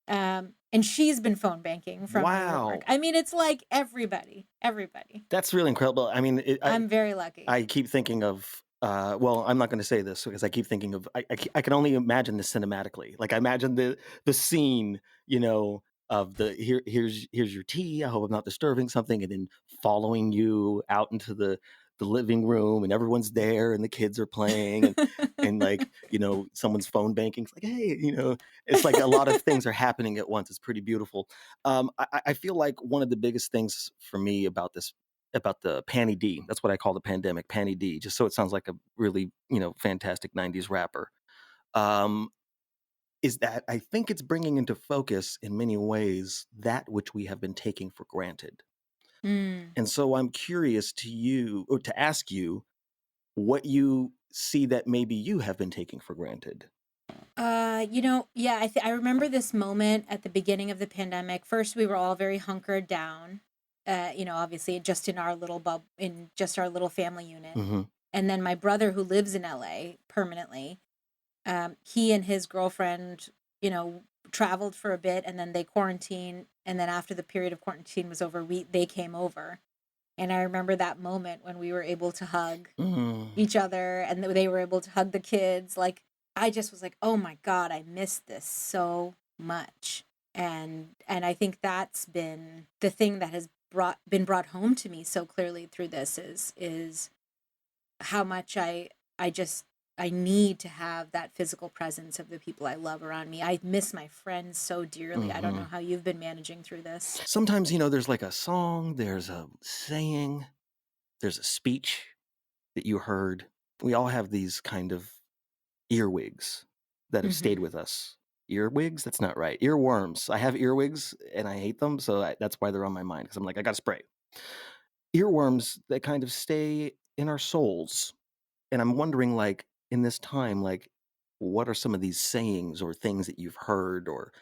And she's been phone banking from New York. Wow, I mean, it's like everybody, everybody. that's really incredible. I mean, I'm very lucky. I keep thinking of. Well, I'm not going to say this because I keep thinking of. I can only imagine this cinematically. Like, I imagine the scene, of the here's your tea. I hope I'm not disturbing something, and then following you out into the living room and everyone's there and the kids are playing and like, someone's phone banking. It's like, hey, it's like a lot of things are happening at once. It's pretty beautiful. I feel like one of the biggest things for me about this about the Panny D, that's what I call the pandemic, Panny D, just so it sounds like a really, fantastic 90s rapper. Um, is that I think it's bringing into focus in many ways that which we have been taking for granted. Mm. And so I'm curious to you or to ask you what you see that maybe you have been taking for granted. Yeah, I remember this moment at the beginning of the pandemic. First, we were all very hunkered down, obviously just in our little in just our little family unit. Hmm. And then my brother, who lives in LA permanently, he and his girlfriend, traveled for a bit, and then they quarantined. And then after the period of quarantine was over, they came over. And I remember that moment when we were able to hug Mm. each other and they were able to hug the kids. Like, I just was like, oh my God, I missed this so much. And I think that's been the thing that has brought home to me so clearly through this is how much I just I need to have that physical presence of the people I love around me. I miss my friends so dearly. I don't know Hmm. how you've been managing through this. Sometimes, there's like a song, there's a saying, there's a speech that you heard. We all have these kind of earwigs that have stayed Mhm. with us. Earwigs? That's not right. Earworms. I have earwigs and I hate them, so that's why they're on my mind because I'm like, I got to spray. Earworms that kind of stay in our souls. And I'm wondering, like, in this time, like, what are some of these sayings or things that you've heard, or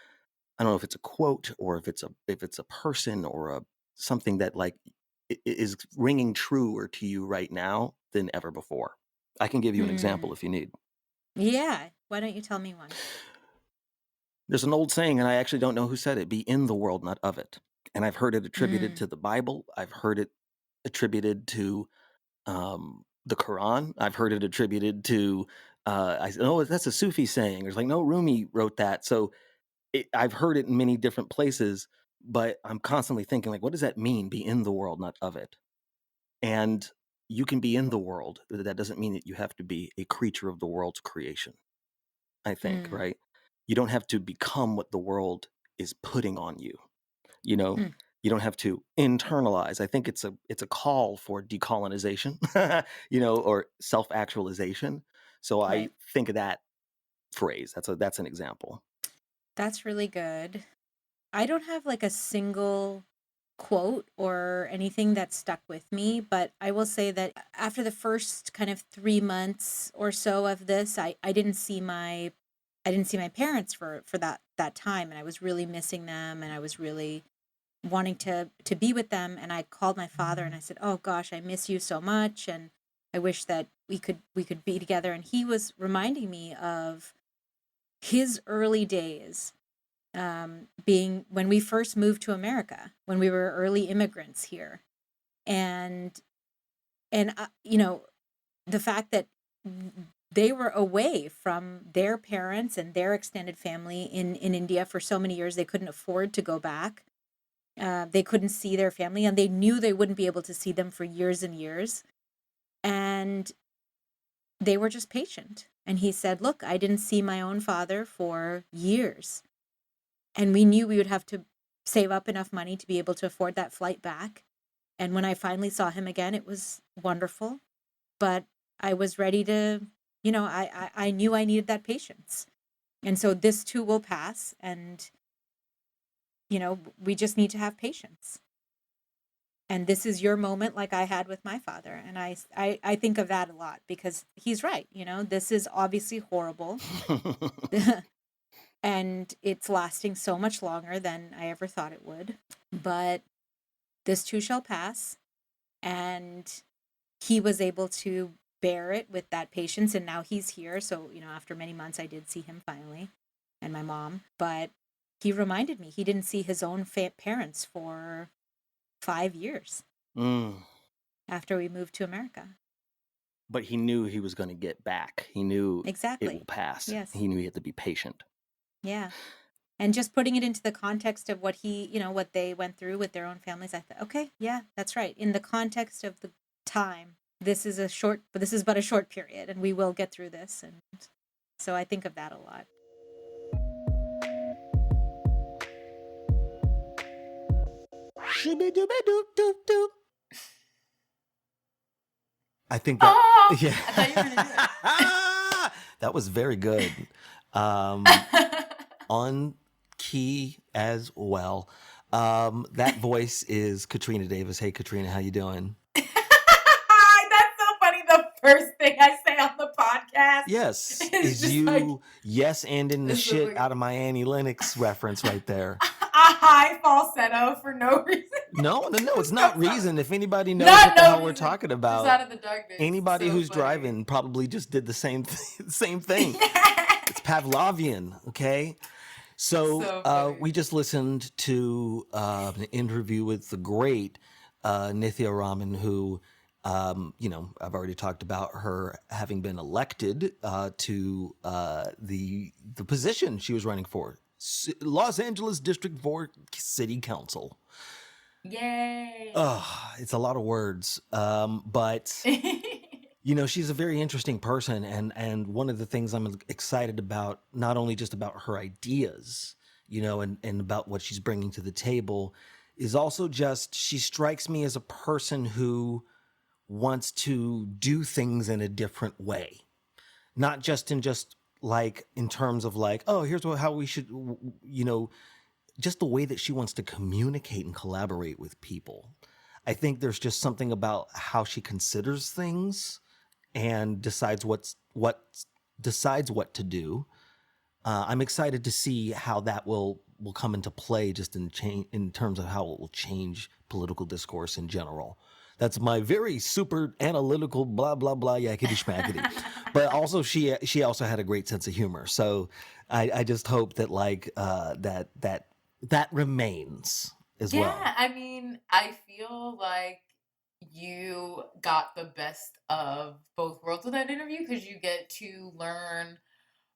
I don't know if it's a quote or if it's a person or a something that like is ringing truer to you right now than ever before. I can give you an example Mm. if you need. Yeah, why don't you tell me one? There's an old saying, and I actually don't know who said it: "Be in the world, not of it." And I've heard it attributed Mm. to the Bible. I've heard it attributed to the Quran. I've heard it attributed to. I said, "Oh, that's a Sufi saying." It's like, no, Rumi wrote that. So I've heard it in many different places, but I'm constantly thinking, like, what does that mean? Be in the world, not of it. And you can be in the world. That doesn't mean that you have to be a creature of the world's creation. I think, Mm. right? You don't have to become what the world is putting on you. You know, Mm. you don't have to internalize. I think it's a call for decolonization, or self-actualization. So I Right. think of that phrase. That's an example. That's really good. I don't have like a single quote or anything that stuck with me, but I will say that after the first kind of 3 months or so of this, I didn't see my parents for that time, and I was really missing them, and I was really wanting to be with them. And I called my father and I said, "Oh gosh, I miss you so much, and I wish that we could be together." And he was reminding me of his early days, being when we first moved to America, when we were early immigrants here, and and the fact that they were away from their parents and their extended family in India for so many years, they couldn't afford to go back. They couldn't see their family, and they knew they wouldn't be able to see them for years and years. And they were just patient. And he said, "Look, I didn't see my own father for years, and we knew we would have to save up enough money to be able to afford that flight back. And when I finally saw him again, it was wonderful. But I was ready to, I knew I needed that patience. And so this too will pass. And, we just need to have patience. And this is your moment, like I had with my father." And I think of that a lot because he's right. This is obviously horrible. And it's lasting so much longer than I ever thought it would. But this too shall pass. And he was able to bear it with that patience. And now he's here. So, after many months, I did see him finally, and my mom. But he reminded me he didn't see his own parents for 5 years Mm. after we moved to America. But he knew he was gonna get back. He knew it will Exactly. pass. Yes. He knew he had to be patient. Yeah. And just putting it into the context of what they went through with their own families, I thought, okay, yeah, that's right. In the context of the time, this is but a short period, and we will get through this. And so I think of that a lot. I think that, Oh, yeah. I thought you were gonna do it. That was very good. On key as well. That voice is Katrina Davis. Hey, Katrina, how you doing? That's so funny. The first thing I say on the podcast. Yes, It's is just you like, yes and in the this is shit like- out of my Annie Lennox reference right there. a high falsetto for no reason. No, it's not reason. If anybody knows Not what the no hell we're reason. talking Just about, out of the darkness. anybody So who's funny. driving probably just did the same thing. It's Pavlovian, okay? So funny. we just listened to an interview with the great Nithya Raman, who, I've already talked about her having been elected to the position she was running for, Los Angeles District 4 City Council. Yay. It's a lot of words, but she's a very interesting person, and one of the things I'm excited about, not only just about her ideas, and about what she's bringing to the table, is also just she strikes me as a person who wants to do things in a different way, not just in terms of like, oh, here's how we should, just the way that she wants to communicate and collaborate with people. I think there's just something about how she considers things and decides what to do. I'm excited to see how that will come into play, just in terms of how it will change political discourse in general. That's my very super analytical blah blah blah yakety schmackety. But also she also had a great sense of humor. So I just hope that that remains as well. Yeah, I mean, I feel like you got the best of both worlds with that interview, because you get to learn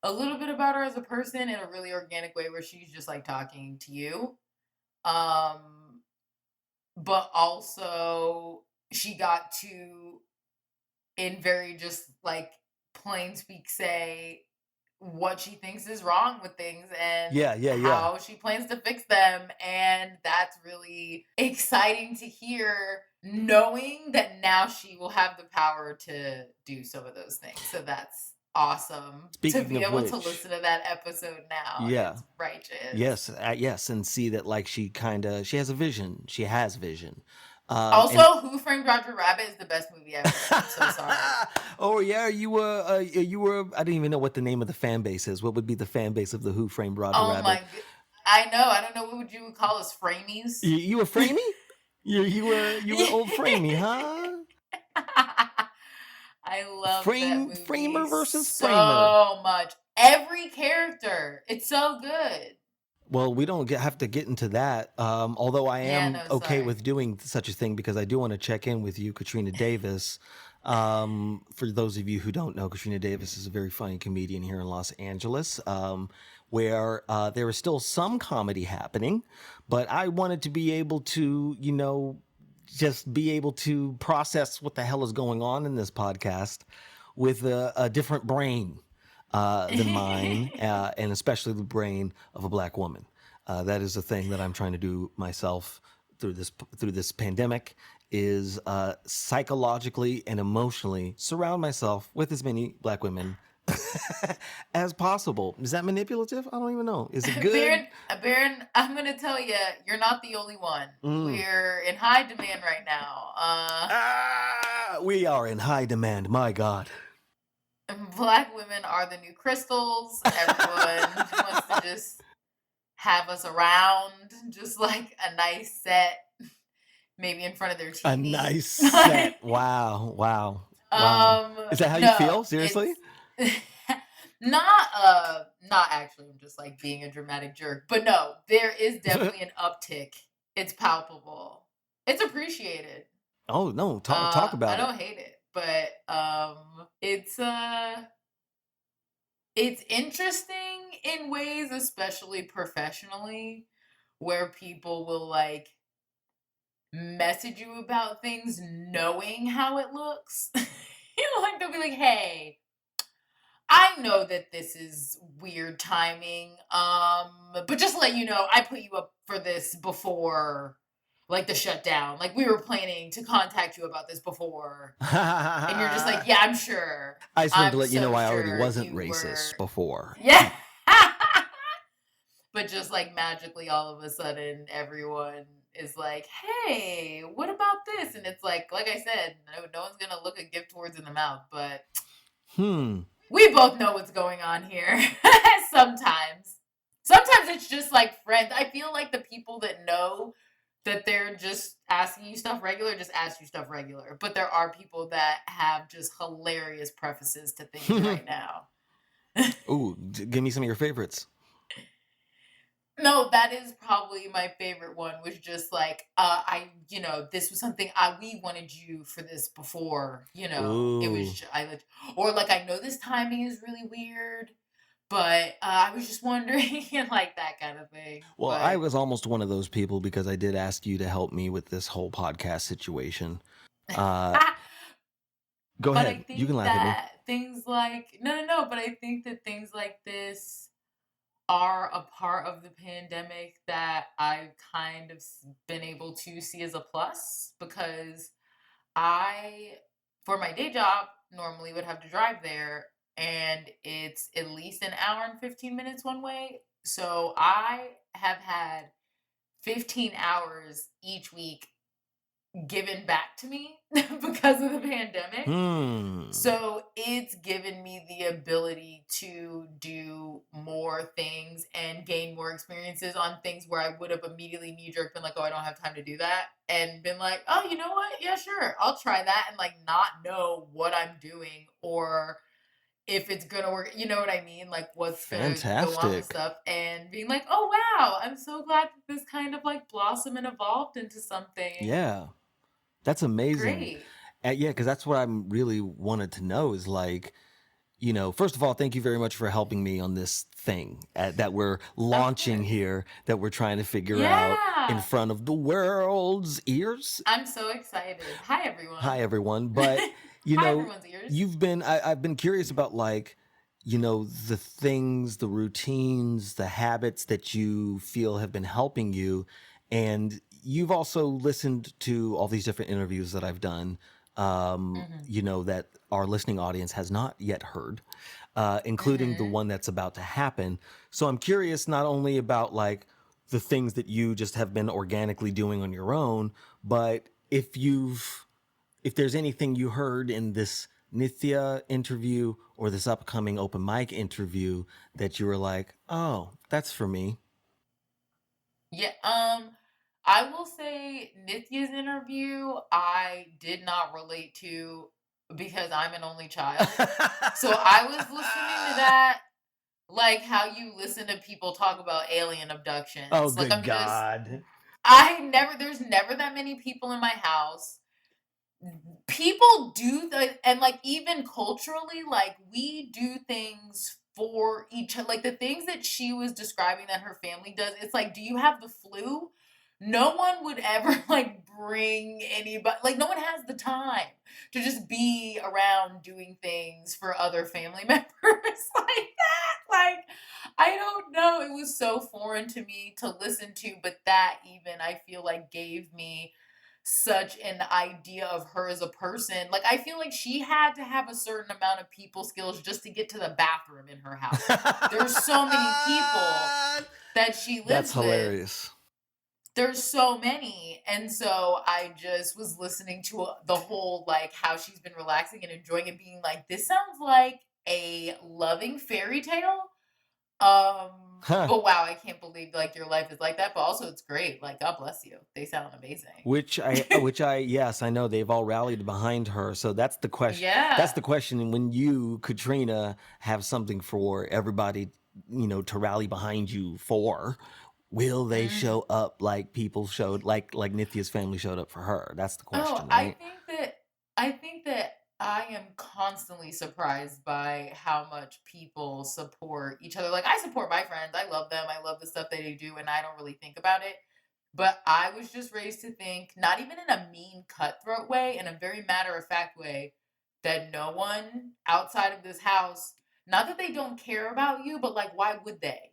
a little bit about her as a person in a really organic way where she's just like talking to you. But also she got to, in very just like plain speak, say what she thinks is wrong with things and how she plans to fix them. And that's really exciting to hear, knowing that now she will have the power to do some of those things. So that's awesome. Speaking to be of able to which, listen to that episode now. Yeah. It's righteous. Yes, and see that like she has a vision. She has vision. Also, Who Framed Roger Rabbit is the best movie ever. I'm so sorry. Oh yeah, you were. I didn't even know what the name of the fan base is. What would be the fan base of the Who Framed Roger Rabbit? Oh my! I know. I don't know. What would you call us, framies? You were framey? you were old framey, huh? I love that movie Framer versus so Framer. much. Every character, it's so good. Well, we don't have to get into that. Although I am okay sorry. with doing such a thing, because I do want to check in with you, Katrina Davis. For those of you who don't know, Katrina Davis is a very funny comedian here in Los Angeles, where there is still some comedy happening, but I wanted to be able to, just be able to process what the hell is going on in this podcast with a different brain than mine, and especially the brain of a Black woman. That is the thing that I'm trying to do myself through this pandemic, is psychologically and emotionally surround myself with as many Black women as possible. Is that manipulative? I don't even know. Is it good? Baron, I'm gonna tell you, you're not the only one. We're in high demand right now. We are in high demand. My God. Black women are the new crystals. Everyone wants to just have us around, just like a nice set, maybe in front of their TV. A nice set. Wow. Is that how you feel? Seriously? Not actually. I'm just like being a dramatic jerk. But no, there is definitely an uptick. It's palpable. It's appreciated. Oh no, talk about it. I don't hate it, but it's interesting in ways, especially professionally, where people will like message you about things knowing how it looks. Like they'll be like, "Hey, I know that this is weird timing, but just to let you know, I put you up for this before, like, the shutdown. Like, we were planning to contact you about this before." And you're just like, I "Yeah, I'm sure. just wanted to I'm let you know so I already sure wasn't you racist were." before. Yeah. But just, like, magically, all of a sudden, everyone is like, "Hey, what about this?" And it's like I said, no one's gonna look a gift towards in the mouth, but Hmm. we both know what's going on here. Sometimes. Sometimes it's just like friends. I feel like the people that know that they're just asking you stuff regular just ask you stuff regular. But there are people that have just hilarious prefaces to things right now. Ooh, give me some of your favorites. No, that is probably my favorite one, was just like, this was something we wanted you for this before, it was, Ooh. or like, I know this timing is really weird, but I was just wondering, and like that kind of thing. Well, I But, was almost one of those people because I did ask you to help me with this whole podcast situation. Uh, go but I ahead. You can think laugh at me. that things like, no, but I think that things like this are a part of the pandemic that I've kind of been able to see as a plus, because I, for my day job, normally would have to drive there, and it's at least an hour and 15 minutes one way. So I have had 15 hours each week given back to me because of the pandemic. Hmm. So it's given me the ability to do more things and gain more experiences on things where I would have immediately knee jerk been like, "Oh, I don't have time to do that," and been like, "Oh, you know what? Yeah, sure, I'll try that," and like not know what I'm doing or if it's gonna work. You know what I mean? Like what's gonna go on with Fantastic. stuff, and being like, "Oh wow, I'm so glad that this kind of like blossomed and evolved into something Yeah, that's amazing. great." Yeah, because that's what I'm really wanted to know is like, first of all, thank you very much for helping me on this thing that we're Of launching course. here, that we're trying to figure out in Yeah. front of the world's ears. I'm so excited. Hi, Hi, everyone. everyone. But, Hi, everyone's ears. I've been curious about like, the things, the routines, the habits that you feel have been helping you. And you've also listened to all these different interviews that I've done, Mhm. that our listening audience has not yet heard, including the Mhm. one that's about to happen. So I'm curious not only about like the things that you just have been organically doing on your own, but if there's anything you heard in this Nithya interview or this upcoming open mic interview that you were like, oh, that's for me. Yeah, I will say Nithya's interview, I did not relate to because I'm an only child. So I was listening to that like how you listen to people talk about alien Oh, abductions. Like good God. there's never that many people in my house. People do and like even culturally, like we do things for each other. Like the things that she was describing that her family does, it's like, do you have the flu? No one would ever like bring anybody, like no one has the time to just be around doing things for other family members like that. Like I don't know, it was so foreign to me to listen to, but that even I feel like gave me such an idea of her as a person. Like I feel like she had to have a certain amount of people skills just to get to the bathroom in her house. There's so many people that she That's lives with. hilarious. There's so many. And so I just was listening to the whole like how she's been relaxing and enjoying it, being like, this sounds like a loving fairy tale. Huh. But wow, I can't believe like your life is like that. But also it's great. Like God bless you. They sound amazing. Yes, I know they've all rallied behind her. So that's the question. That's Yeah. the question. And when you, Katrina, have something for everybody, to rally behind you for, will they Mm. show up like people showed, like Nithya's family showed up for her? That's the Oh, question, right? I think that I am constantly surprised by how much people support each other. Like I support my friends. I love them. I love the stuff that they do, and I don't really think about it. But I was just raised to think, not even in a mean, cutthroat way, in a very matter of fact way, that no one outside of this house, not that they don't care about you, but like, why would they?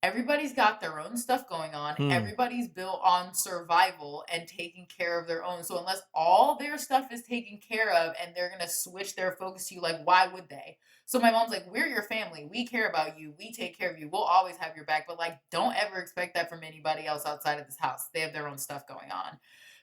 Everybody's got their own stuff going on. Hmm. Everybody's built on survival and taking care of their own. So, unless all their stuff is taken care of and they're going to switch their focus to you, like, why would they? So my mom's like, we're your family. We care about you. We take care of you. We'll always have your back. But like, don't ever expect that from anybody else outside of this house. They have their own stuff going on.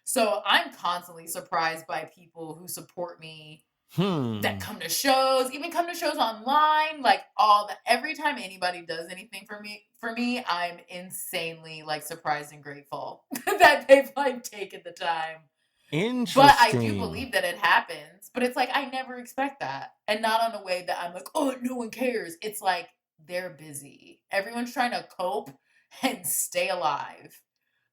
So I'm constantly surprised by people who support me, that Hmm. come to shows, even come to shows online, like all the every time anybody does anything for me, I'm insanely like surprised and grateful that they've like taken the time. But I do Interesting. believe that it happens. But it's like I never expect that. And not on a way that I'm like, oh, no one cares. It's like they're busy. Everyone's trying to cope and stay alive.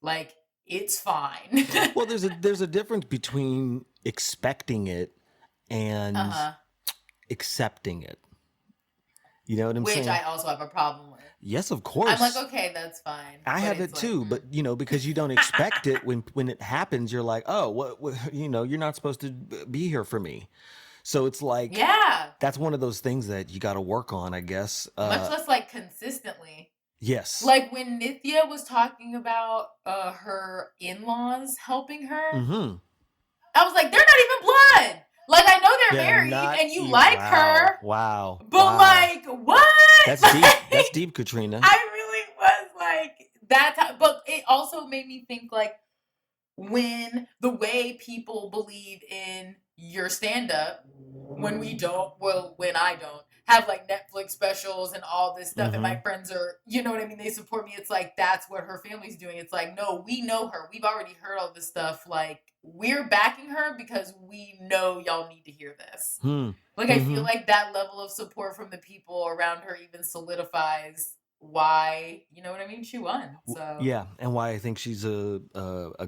Like, it's fine. Well, there's a difference between expecting it and Uh-huh. accepting it. You know what I'm Which saying? I also have a problem with. Yes, of I'm like, course. okay, that's fine. I But have it's it like, too, but because you don't expect it when it happens, you're like, oh, what you're not supposed to be here for me. So it's like yeah. that's one of those things that you got to work on, I guess. Much less like consistently. Yes. Like when Nithya was talking about her in-laws helping her, Mm-hmm. I was like, they're not even blood. Like, I know they're They're married not. and you like Wow. her, Wow. but Wow. like, what? That's deep. That's Like, deep, Katrina. I really was like, that's how, but it also made me think like, when the way people believe in your stand up, when we don't, well, when I don't have like Netflix specials and all this stuff, and my Mm-hmm. friends are, you know what I mean, they support me. It's like, that's what her family's doing. It's like, no, we know her. We've already heard all this stuff. Like, we're backing her because we know y'all need to hear this. Hmm. Like, I feel Mm-hmm. like that level of support from the people around her even solidifies why, you know what I mean, she won. So, Yeah, and why I think she's a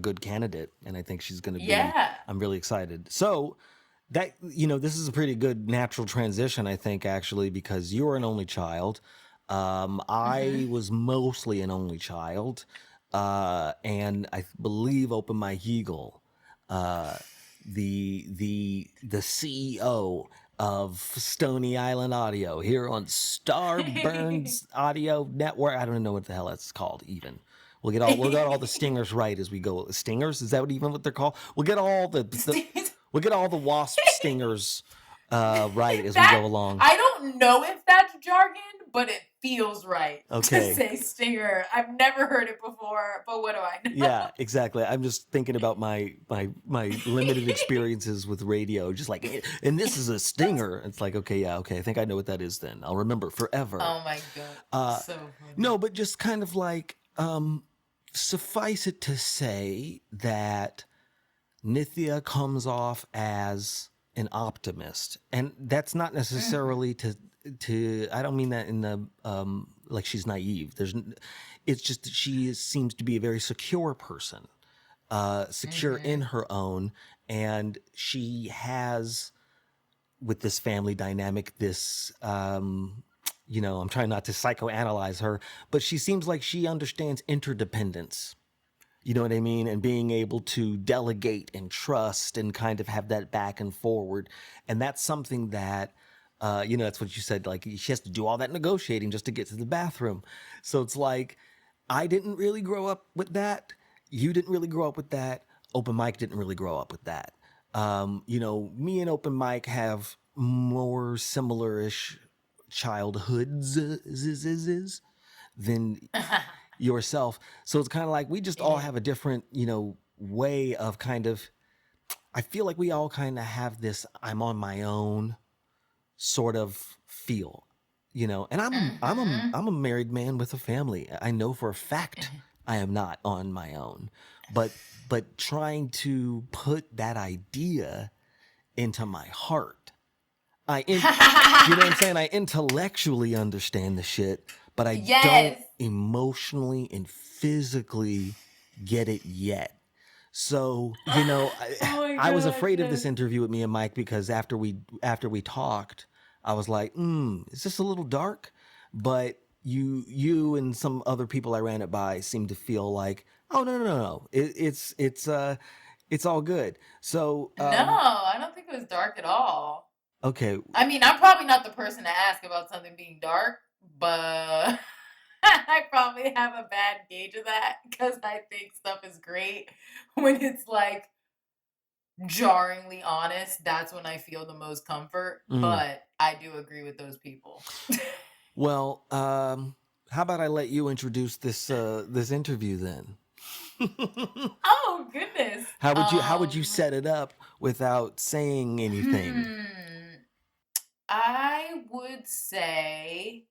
good candidate, and I think she's going to be. yeah. I'm really excited. So that this is a pretty good natural transition, I think, actually, because you're an only child. I Hmm. was mostly an only child, and I believe Open My Eagle, uh, the CEO of Stony Island Audio here on Starburns Audio Network. I don't know what the hell that's called even. We'll get all the stingers right as we go. Stingers, is that what they're called? We'll get all we'll get all the wasp stingers right as we That go along. I don't know if that's jargon, but it feels right to Okay. say stinger. I've never heard it before, but what do I Yeah, know? exactly. I'm just thinking about my limited experiences with radio. Just like, and this is a stinger. It's like, okay, yeah, okay. I think I know what that is. Then I'll remember forever. Oh my god, Uh, so funny. no, but just kind of like, suffice it to say that Nithya comes off as an optimist, and that's not Hmm. necessarily to. I don't mean that in the like she's naive. It's just that seems to be a very secure person, secure in Hmm. her own, and she has with this family dynamic this. I'm trying not to psychoanalyze her, but she seems like she understands interdependence, you know what I mean? And being able to delegate and trust and kind of have that back and forward. And that's something that, that's what you said. Like, she has to do all that negotiating just to get to the bathroom. So it's like, I didn't really grow up with that. You didn't really grow up with that. Open Mic didn't really grow up with that. Me and Open Mic have more similar-ish childhoods than yourself. So it's kind of like we just all Yeah. have a different, way of kind of. I feel like we all kind of have this "I'm on my own" sort of feel, And Hmm. I'm a married man with a family. I know for a fact I am not on my own, but trying to put that idea into my heart. You know what I'm saying? I intellectually understand the shit, but I don't Yes. emotionally and physically get it yet. So, Oh my I was god, afraid of this yes. interview with me and Mike because after we talked, I was like, is this a little dark? But you and some other people I ran it by seem to feel like Oh no. It's all good. So No, I don't think it was dark at all. okay. I mean, I'm probably not the person to ask about something being dark, but I probably have a bad gauge of that because I think stuff is great when it's like jarringly honest. That's when I feel the most comfort. Mm. But I do agree with those people. Well, how about I let you introduce this interview then? Oh goodness. How would you set it up without saying anything? Hmm. I would say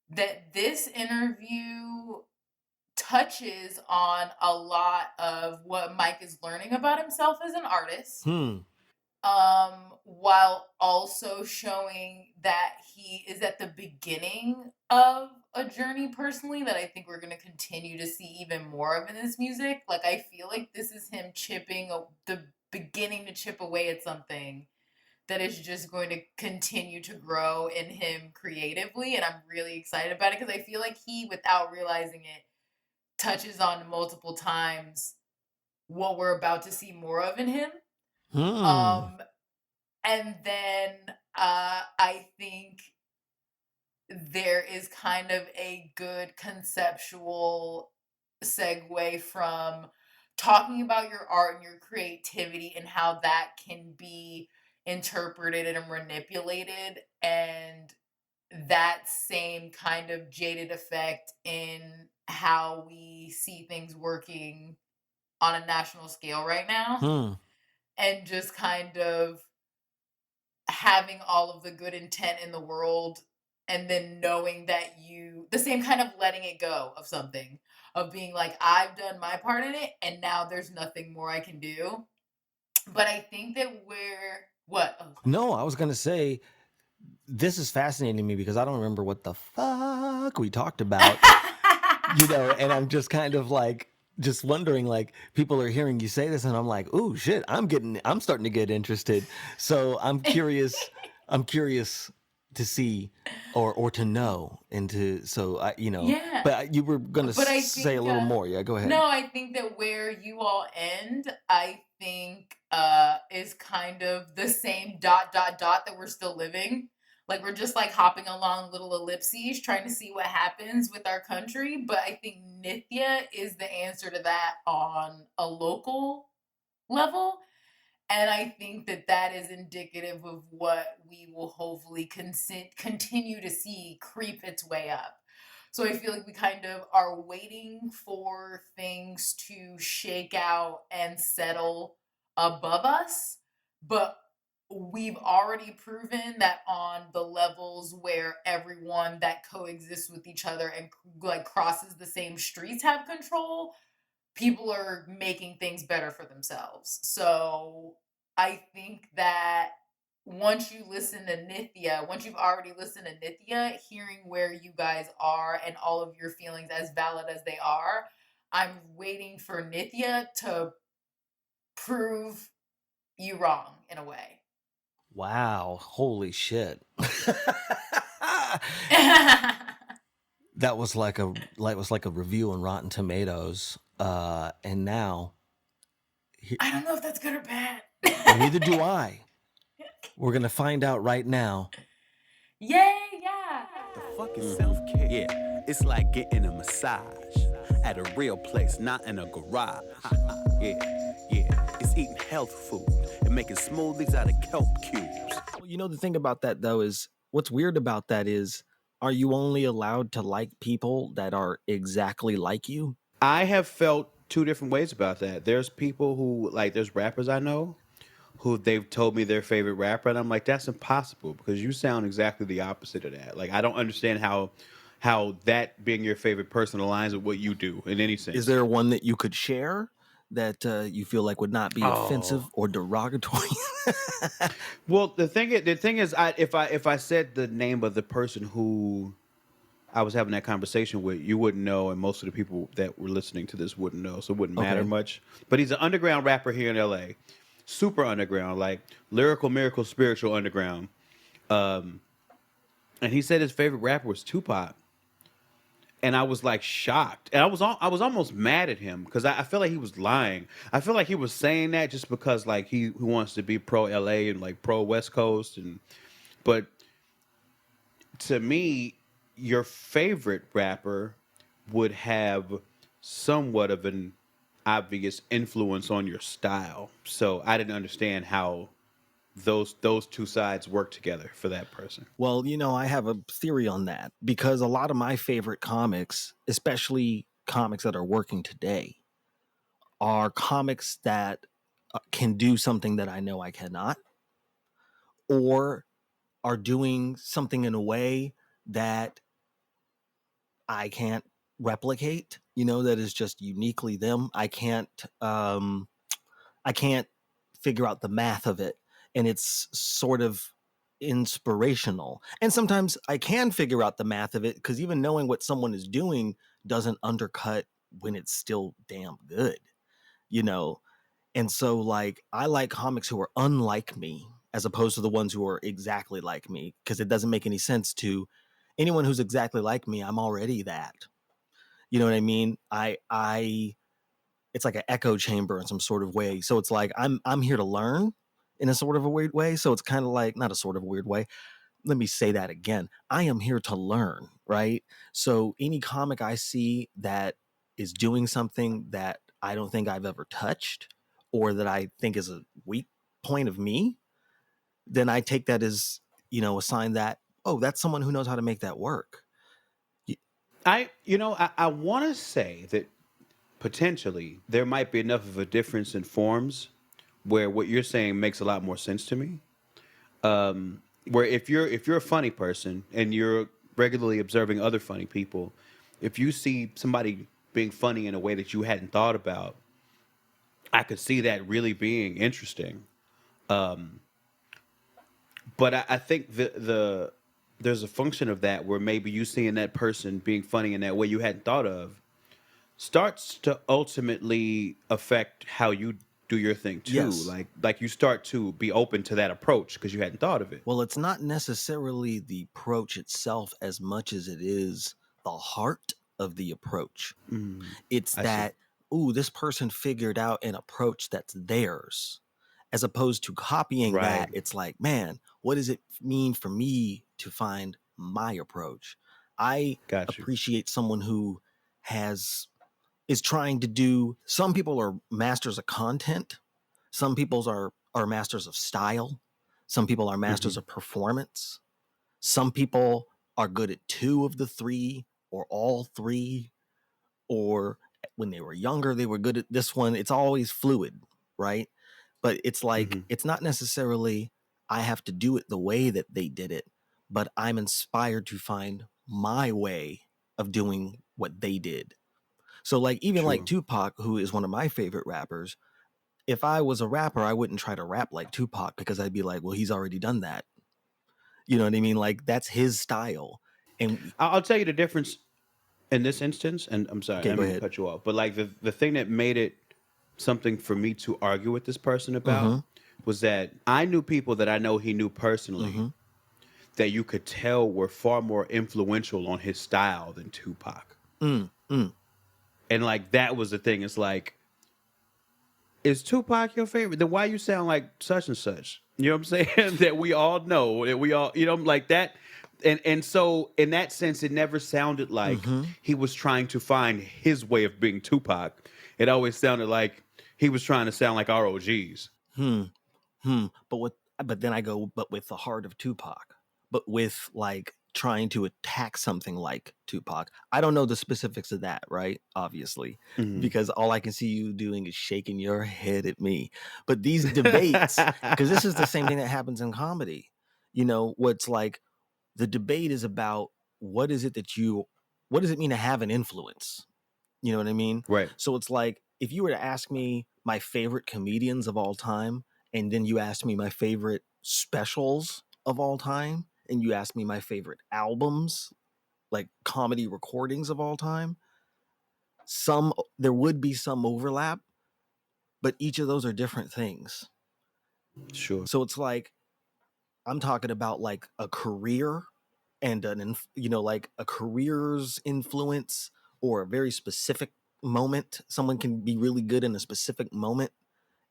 that this interview touches on a lot of what Mike is learning about himself as an artist, Hmm. while also showing that he is at the beginning of a journey personally that I think we're going to continue to see even more of in this music. Like, I feel like this is him the beginning to chip away at something that is just going to continue to grow in him creatively. And I'm really excited about it because I feel like he, without realizing it, touches on multiple times what we're about to see more of in him. Hmm. Um, and then I think there is kind of a good conceptual segue from talking about your art and your creativity and how that can be interpreted and manipulated, and that same kind of jaded effect in how we see things working on a national scale right now, Hmm. and just kind of having all of the good intent in the world, and then knowing that the same kind of letting it go of something, of being like, I've done my part in it and now there's nothing more I can do. But I think that what, oh, sorry. No, I was gonna say this is fascinating to me because I don't remember what the fuck we talked about, and I'm just kind of like just wondering, like, people are hearing you say this and I'm like, "Ooh, shit, I'm starting to get interested." So I'm curious to see or to know and to so Yeah, but you were going to but I say a think little more. Yeah, go ahead. no, I think that where you all end, I think is kind of the same dot dot dot that we're still living. Like, we're just like hopping along little ellipses trying to see what happens with our country, but I think Nithya is the answer to that on a local level. And I think that that is indicative of what we will hopefully continue to see creep its way up. So I feel like we kind of are waiting for things to shake out and settle above us, but we've already proven that on the levels where everyone that coexists with each other and like crosses the same streets have control, people are making things better for themselves. So I think that once you've already listened to Nithya, hearing where you guys are and all of your feelings as valid as they are, I'm waiting for Nithya to prove you wrong in a way. Wow, holy shit. That was like a review on Rotten Tomatoes. And now I don't know if that's good or bad. neither do I. We're going to find out right now. Yay, yeah. The fuck is self-care? Yeah, it's like getting a massage at a real place, not in a garage. Yeah, it's eating health food and making smoothies out of kelp cubes. The thing about that though is what's weird about that is, are you only allowed to like people that are exactly like you? I have felt two different ways about that. There's people who like there's rappers I know who they've told me their favorite rapper, and I'm like, that's impossible because you sound exactly the opposite of that. Like I don't understand how that being your favorite person aligns with what you do in any sense. Is there one that you could share that you feel like would not be offensive Oh. or derogatory? Well, the thing is, if I said the name of the person who I was having that conversation with, you wouldn't know, and most of the people that were listening to this wouldn't know, so it wouldn't matter Okay. much. But he's an underground rapper here in LA, super underground, like lyrical, miracle, spiritual underground. And he said his favorite rapper was Tupac, and I was like shocked, and I was almost mad at him because I feel like he was lying. I feel like he was saying that just because like he wants to be pro LA and like pro West Coast, and but to me, your favorite rapper would have somewhat of an obvious influence on your style. So I didn't understand how those two sides work together for that person. Well, I have a theory on that because a lot of my favorite comics, especially comics that are working today, are comics that can do something that I know I cannot, or are doing something in a way that I can't replicate, that is just uniquely them. I can't figure out the math of it, and it's sort of inspirational. And sometimes I can figure out the math of it because even knowing what someone is doing doesn't undercut when it's still damn good, you know. And so like I like comics who are unlike me as opposed to the ones who are exactly like me, because it doesn't make any sense to anyone who's exactly like me. I'm already that. You know what I mean? I it's like an echo chamber in some sort of way. So it's like I'm here to learn in a sort of a weird way. So it's kind of like, not a sort of weird way. Let me say that again. I am here to learn, right? So any comic I see that is doing something that I don't think I've ever touched or that I think is a weak point of me, then I take that as, a sign that, oh, that's someone who knows how to make that work. I want to say that potentially there might be enough of a difference in forms where what you're saying makes a lot more sense to me. Where if you're a funny person and you're regularly observing other funny people, if you see somebody being funny in a way that you hadn't thought about, I could see that really being interesting. But I think there's a function of that where maybe you seeing that person being funny in that way you hadn't thought of starts to ultimately affect how you do your thing too. Yes. Like you start to be open to that approach because you hadn't thought of it. Well, it's not necessarily the approach itself as much as it is the heart of the approach. It's I see. that, ooh, this person figured out an approach that's theirs. As opposed to copying that, Right. it's like, man, what does it mean for me to find my approach? I Got you. appreciate someone who is trying to do, some people are masters of content, some people's are masters of style, some people are Hmm. masters of performance, some people are good at two of the three or all three, or when they were younger they were good at this one. It's always fluid, right? But it's like, Hmm. it's not necessarily I have to do it the way that they did it, but I'm inspired to find my way of doing what they did. So like even like Sure. Tupac, who is one of my favorite rappers, if I was a rapper, I wouldn't try to rap like Tupac because I'd be like, well, he's already done that. You know what I mean? Like that's his style. And I'll tell you the difference in this instance, and I'm sorry, I okay, didn't go mean to ahead. cut you off, but like the thing that made it something for me to argue with this person about Mm-hmm. was that I knew people that I know he knew personally Mm-hmm. that you could tell were far more influential on his style than Tupac. Mm, mm. And like that was the thing. It's like, is Tupac your favorite? Then why you sound like such and such? You know what I'm saying? That we all know, that we all, like that. And so in that sense, it never sounded like Mm-hmm. he was trying to find his way of being Tupac. It always sounded like he was trying to sound like ROGs. Hmm. But then I go, but with the heart of Tupac, but with like trying to attack something like Tupac. I don't know the specifics of that, right? Obviously, Mhm. because all I can see you doing is shaking your head at me. But these debates, because this is the same thing that happens in comedy. What's like the debate is about what does it mean to have an influence? You know what I mean? Right. So it's like if you were to ask me my favorite comedians of all time, and then you asked me my favorite specials of all time, and you asked me my favorite albums, like comedy recordings of all time, there would be some overlap, but each of those are different things. Sure. So it's like I'm talking about like a career and like a career's influence or a very specific moment. Someone can be really good in a specific moment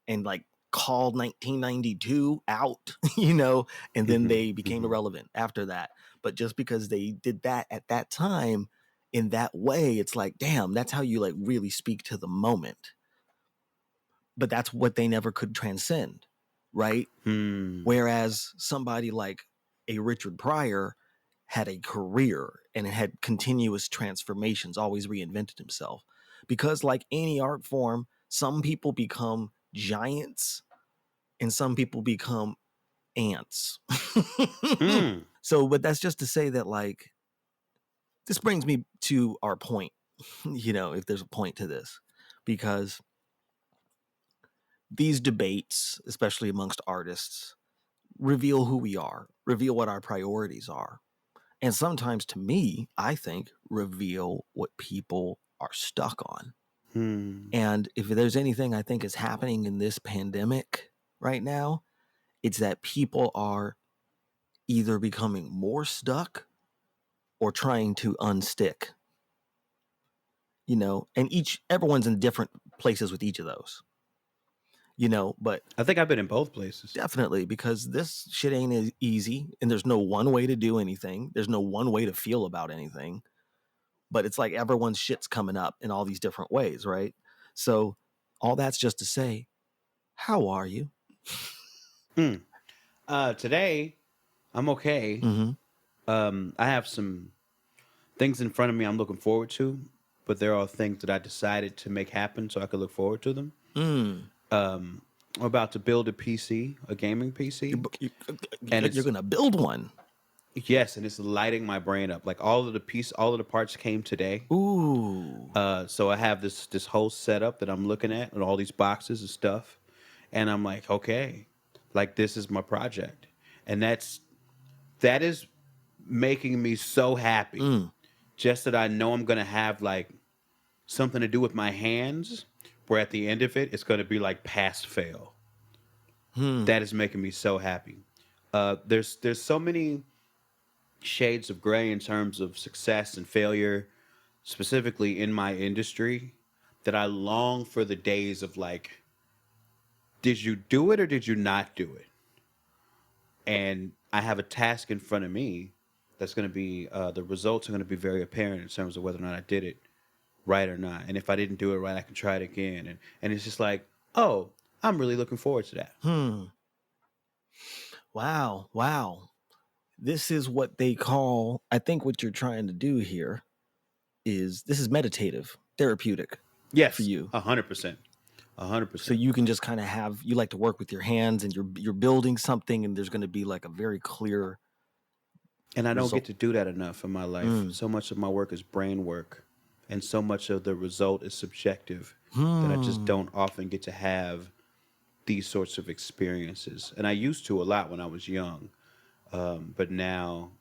and like called 1992 out, and then Mhm, they became mhm. irrelevant after that. But just because they did that at that time in that way, it's like, damn, that's how you like really speak to the moment. But that's what they never could transcend, right? Whereas somebody like a Richard Pryor had a career and had continuous transformations, always reinvented himself. Because, like any art form, some people become giants and some people become ants. Mm. So, but that's just to say that, like, this brings me to our point, if there's a point to this, because these debates, especially amongst artists, reveal who we are, reveal what our priorities are. And sometimes to me, I think reveal what people are stuck on. Hmm. And if there's anything I think is happening in this pandemic right now, it's that people are either becoming more stuck or trying to unstick. And everyone's in different places with each of those. But I think I've been in both places. definitely, because this shit ain't as easy, and there's no one way to do anything. There's no one way to feel about anything. But it's like everyone's shit's coming up in all these different ways, right? So all that's just to say, how are you? Hmm. Today, I'm okay. Mm-hmm. I have some things in front of me I'm looking forward to, but there are things that I decided to make happen so I could look forward to them. Mm. I'm about to build a PC, a gaming PC, and You're it's gonna build one. yes, and it's lighting my brain up. Like all of the parts came today. Ooh. So I have this whole setup that I'm looking at and all these boxes and stuff, and I'm like, okay, like this is my project, and that is making me so happy. Mm. Just that I know I'm gonna have like something to do with my hands, where at the end of it, it's gonna be like pass fail. Hmm. That is making me so happy. There's so many shades of gray in terms of success and failure, specifically in my industry, that I long for the days of like, did you do it or did you not do it? And I have a task in front of me that's going to be the results are going to be very apparent in terms of whether or not I did it right or not. And if I didn't do it right, I can try it again. And it's just like, oh, I'm really looking forward to that. Hmm. Wow. This is what they call, I think what you're trying to do here is this is meditative, therapeutic for Yes, you. 100%, a hundred So percent. you can just kind of you like to work with your hands and you're building something and there's going to be like a very clear And I don't get result. to do that enough in my life. Mm. So much of my work is brain work, and so much of the result is subjective that I just Hmm. don't often get to have these sorts of experiences. And I used to a lot when I was young, but now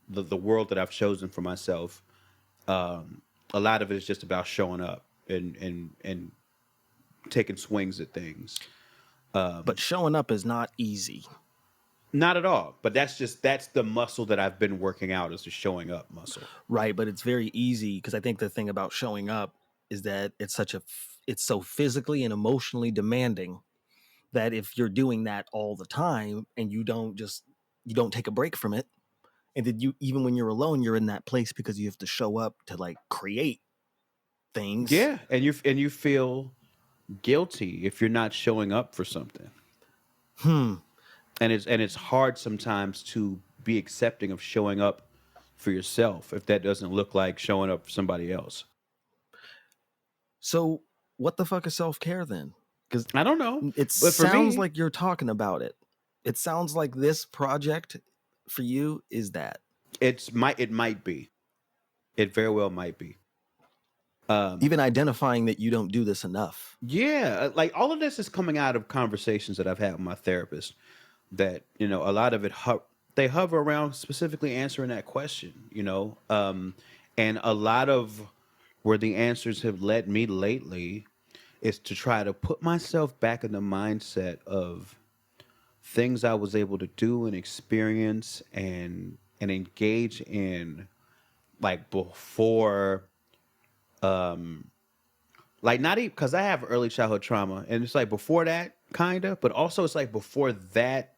the world that I've chosen for myself, a lot of it is just about showing up and taking swings at things. But showing up is not easy. Not at all, but that's the muscle that I've been working out, is the showing up muscle. Right, but it's very easy because I think the thing about showing up is that it's so physically and emotionally demanding that if you're doing that all the time and you don't take a break from it, and then you, even when you're alone, you're in that place because you have to show up to like create things. Yeah, and you feel guilty if you're not showing up for something. Hmm. And it's hard sometimes to be accepting of showing up for yourself if that doesn't look like showing up for somebody else. So what the fuck is self-care then? Because I don't know, it but for sounds me, like you're talking about it. It sounds like this project for you is that. it might be. It very well might be. Even identifying that you don't do this enough. Yeah, like all of this is coming out of conversations that I've had with my therapist. That a lot of it they hover around specifically answering that question. And a lot of where the answers have led me lately is to try to put myself back in the mindset of things I was able to do and experience and engage in like before, like not even because I have early childhood trauma, and it's like before that kind of, but also it's like before that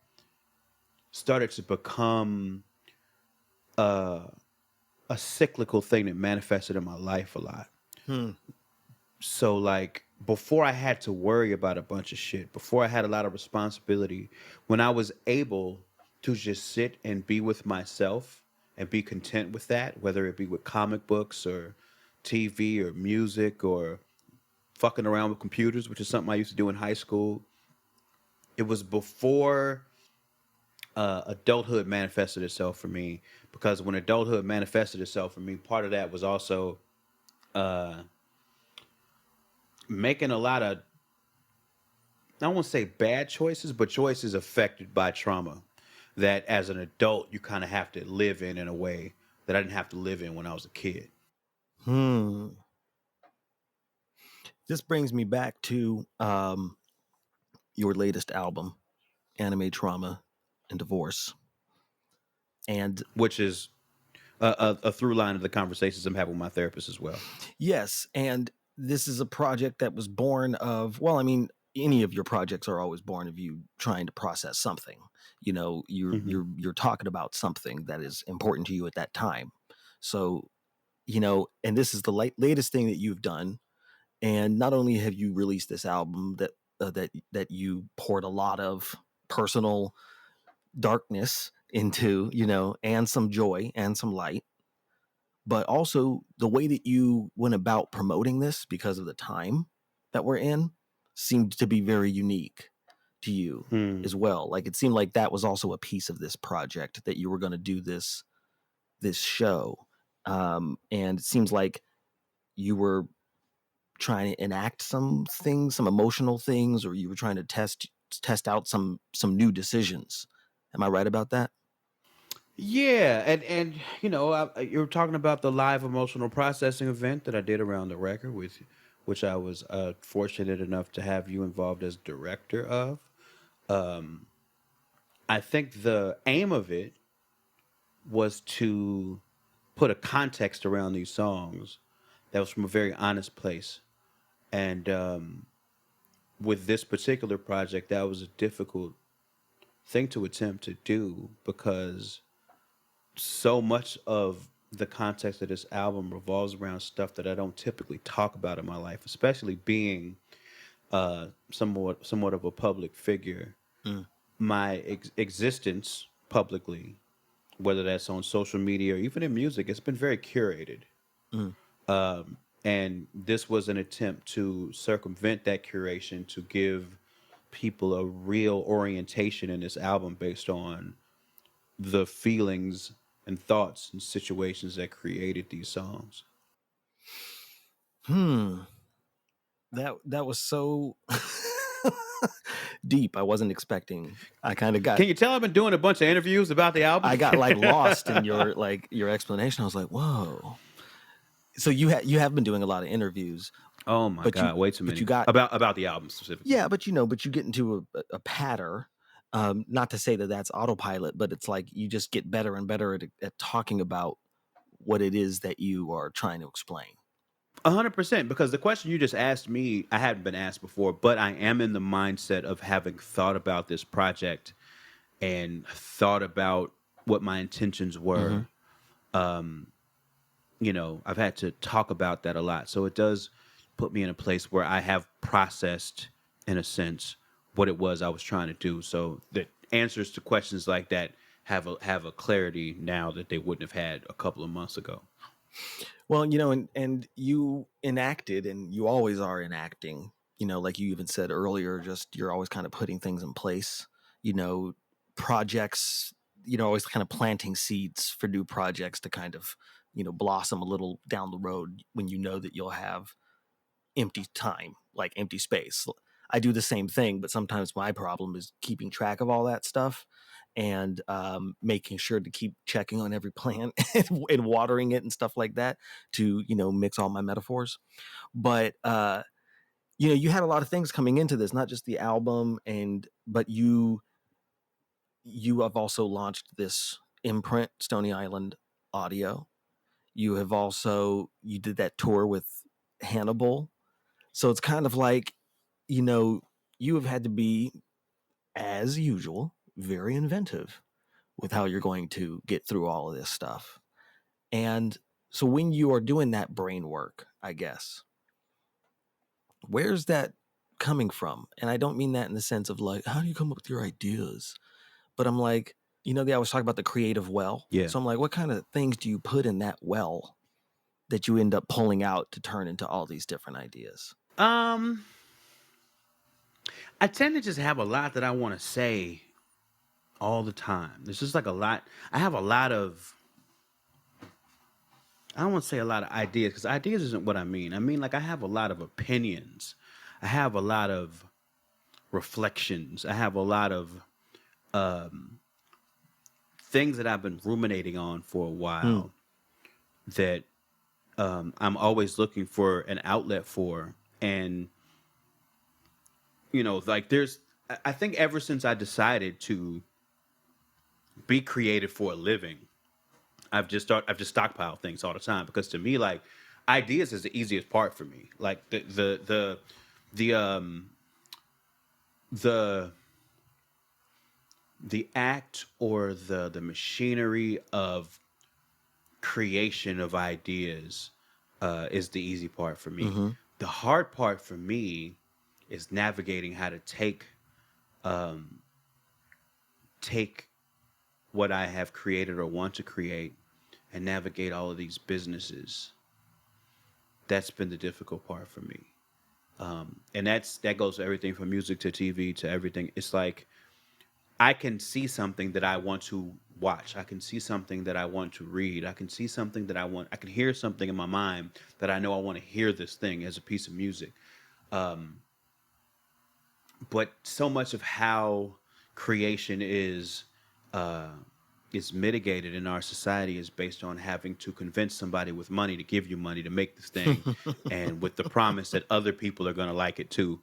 started to become a cyclical thing that manifested in my life a lot. Hmm. So like before I had to worry about a bunch of shit, before I had a lot of responsibility, when I was able to just sit and be with myself and be content with that, whether it be with comic books or TV or music or fucking around with computers, which is something I used to do in high school. It was before adulthood manifested itself for me, because when adulthood manifested itself for me, part of that was also making a lot of, I won't say bad choices, but choices affected by trauma that as an adult you kind of have to live in a way that I didn't have to live in when I was a kid. Hmm. This brings me back to your latest album, Anime Trauma and Divorce. And Which is a through line of the conversations I'm having with my therapist as well. yes, and this is a project that was born of, well, I mean, any of your projects are always born of you trying to process something. You know, Hmm. you're talking about something that is important to you at that time. So, you know, and this is the latest thing that you've done. And not only have you released this album that you poured a lot of personal darkness into, you know, and some joy and some light, but also the way that you went about promoting this because of the time that we're in seemed to be very unique to you Hmm. as well. Like it seemed like that was also a piece of this project, that you were going to do this show. And it seems like you were trying to enact some things, some emotional things, or you were trying to test out some new decisions. Am I right about that? Yeah, and you know, you're talking about the live emotional processing event that I did around the record, with which I was fortunate enough to have you involved as director of. I think the aim of it was to put a context around these songs that was from a very honest place. And with this particular project, that was a difficult thing to attempt to do, because so much of the context of this album revolves around stuff that I don't typically talk about in my life, especially being somewhat of a public figure. Mm, My existence publicly, whether that's on social media or even in music, it's been very curated. mm. And this was an attempt to circumvent that curation, to give people a real orientation in this album based on the feelings and thoughts and situations that created these songs. Hmm. That was so deep. I wasn't expecting. I kind of got Can you tell I've been doing a bunch of interviews about the album? I got like lost in your explanation. I was like, whoa. So you have been doing a lot of interviews, Oh my but god, way too you many got about the album specifically. yeah, but but you get into a pattern. Not to say that that's autopilot, but it's like you just get better and better at talking about what it is that you are trying to explain. 100%, because the question you just asked me, I hadn't been asked before, but I am in the mindset of having thought about this project and thought about what my intentions Mm-hmm. were. You know, I've had to talk about that a lot. So it does put me in a place where I have processed, in a sense, what it was I was trying to do. So the answers to questions like that have a clarity now that they wouldn't have had a couple of months ago. Well, and you enacted, and you always are enacting, like you even said earlier, just you're always kind of putting things in place, you know, projects, always kind of planting seeds for new projects to kind of, blossom a little down the road when you know that you'll have empty time, like empty space. I do the same thing, but sometimes my problem is keeping track of all that stuff and making sure to keep checking on every plant and watering it and stuff like that to, mix all my metaphors. But, you had a lot of things coming into this, not just the album, but you have also launched this imprint Stony Island Audio. You did that tour with Hannibal. So it's kind of like, you have had to be, as usual, very inventive with how you're going to get through all of this stuff. And so when you are doing that brain work, I guess, where's that coming from? And I don't mean that in the sense of like, how do you come up with your ideas? But I'm like, they always talk about the creative well. Yeah. So I'm like, what kind of things do you put in that well that you end up pulling out to turn into all these different ideas? I tend to just have a lot that I want to say all the time. There's just like a lot. I have a lot of. I don't want to say a lot of ideas because ideas isn't what I mean. I mean, like, I have a lot of opinions. I have a lot of reflections. I have a lot of things that I've been ruminating on for a while that I'm always looking for an outlet for. And, like, I think ever since I decided to be creative for a living, I've just stockpiled things all the time because to me, like, ideas is the easiest part for me. Like the act or the machinery of creation of ideas is the easy part for me. Mm-hmm. The hard part for me is navigating how to take what I have created or want to create and navigate all of these businesses. That's been the difficult part for me. And that goes to everything from music to TV to everything. It's like I can see something that I want to watch. I can see something that I want to read. I can see something that I can hear something in my mind that I know I want to hear this thing as a piece of music. But so much of how creation is mitigated in our society is based on having to convince somebody with money to give you money to make this thing, and with the promise that other people are going to like it too.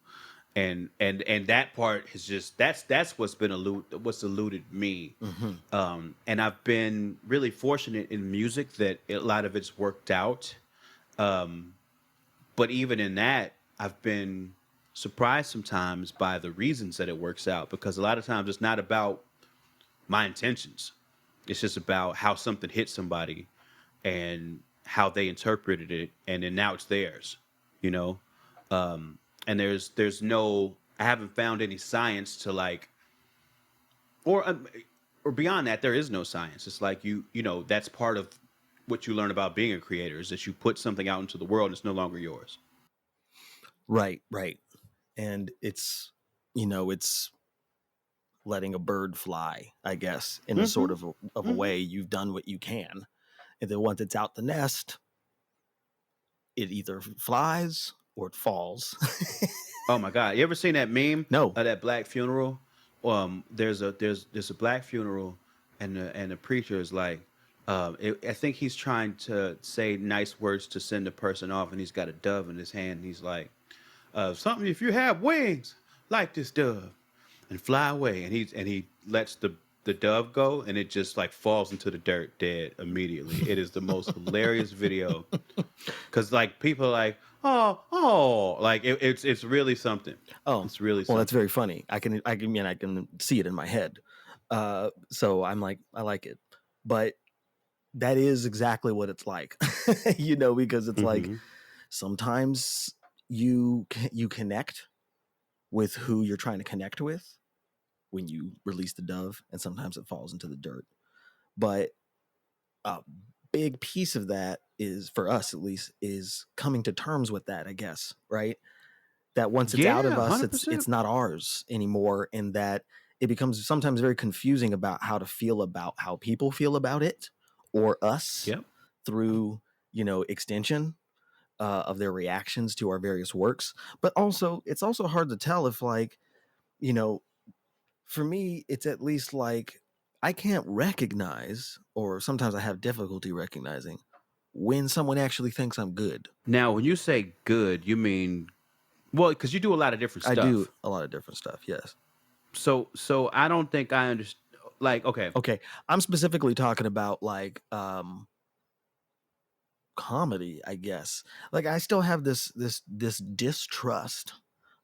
And that part is just that's what's eluded me. And I've been really fortunate in music that a lot of it's worked out. But even in that, I've been surprised sometimes by the reasons that it works out, because a lot of times it's not about my intentions. It's just about how something hit somebody and how they interpreted it, and then now it's theirs, and there's no, I haven't found any science to like, or beyond that, there is no science. It's like that's part of what you learn about being a creator, is that you put something out into the world and it's no longer yours. Right. And it's letting a bird fly, I guess, in a sort of a way. You've done what you can, and then once it's out the nest, it either flies or it falls. Oh my God! You ever seen that meme? No. That black funeral. There's a black funeral, and the preacher is like, I think he's trying to say nice words to send the person off, and he's got a dove in his hand. And he's like, something, if you have wings like this dove, and fly away. And he lets the dove go, and it just like falls into the dirt dead immediately. It is the most hilarious video, because like people are like, oh, like it's really something. Oh, it's really something. Well, that's very funny. I can see it in my head. So I'm like, I like it, but that is exactly what it's like, because it's like sometimes you connect with who you're trying to connect with when you release the dove, and sometimes it falls into the dirt. But a big piece of that is, for us at least, is coming to terms with that, I guess, right? That once it's out of us, 100%. it's not ours anymore, and that it becomes sometimes very confusing about how to feel about how people feel about it or us through, extension of their reactions to our various works. But also, it's also hard to tell if, like, for me, it's at least like I can't recognize, or sometimes I have difficulty recognizing, when someone actually thinks I'm good. Now, when you say good, you mean, well, because you do a lot of different stuff. I do a lot of different stuff, yes. So I don't think I understand. like, okay. Okay, I'm specifically talking about like comedy, I guess. Like I still have this distrust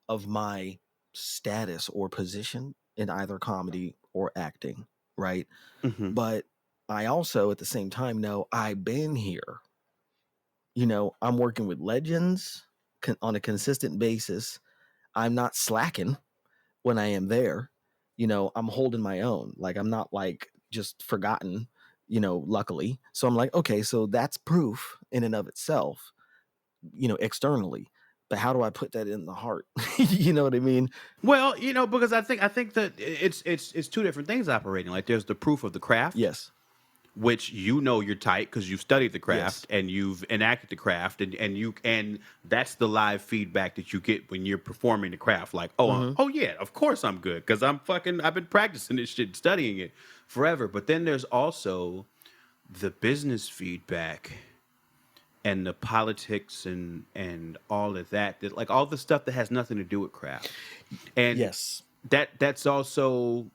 of my status or position in either comedy or acting, right? Mhm. But I also at the same time know I've been here. You know, I'm working with legends on a consistent basis. I'm not slacking when I am there. You know, I'm holding my own. Like I'm not like just forgotten, you know, luckily. So I'm like, okay, so that's proof in and of itself, you know, externally. But how do I put that in the heart? You know what I mean? Well, because I think that it's two different things operating. Like there's the proof of the craft, Yes. which you're tight because you've studied the Yes. craft and you've enacted the craft, and that's the live feedback that you get when you're performing the craft. Like, Hmm. oh yeah, of course I'm good because I've been practicing this shit, studying it forever. But then there's also the business feedback and the politics and all of that like all the stuff that has nothing to do with craft. And Yes. that's also,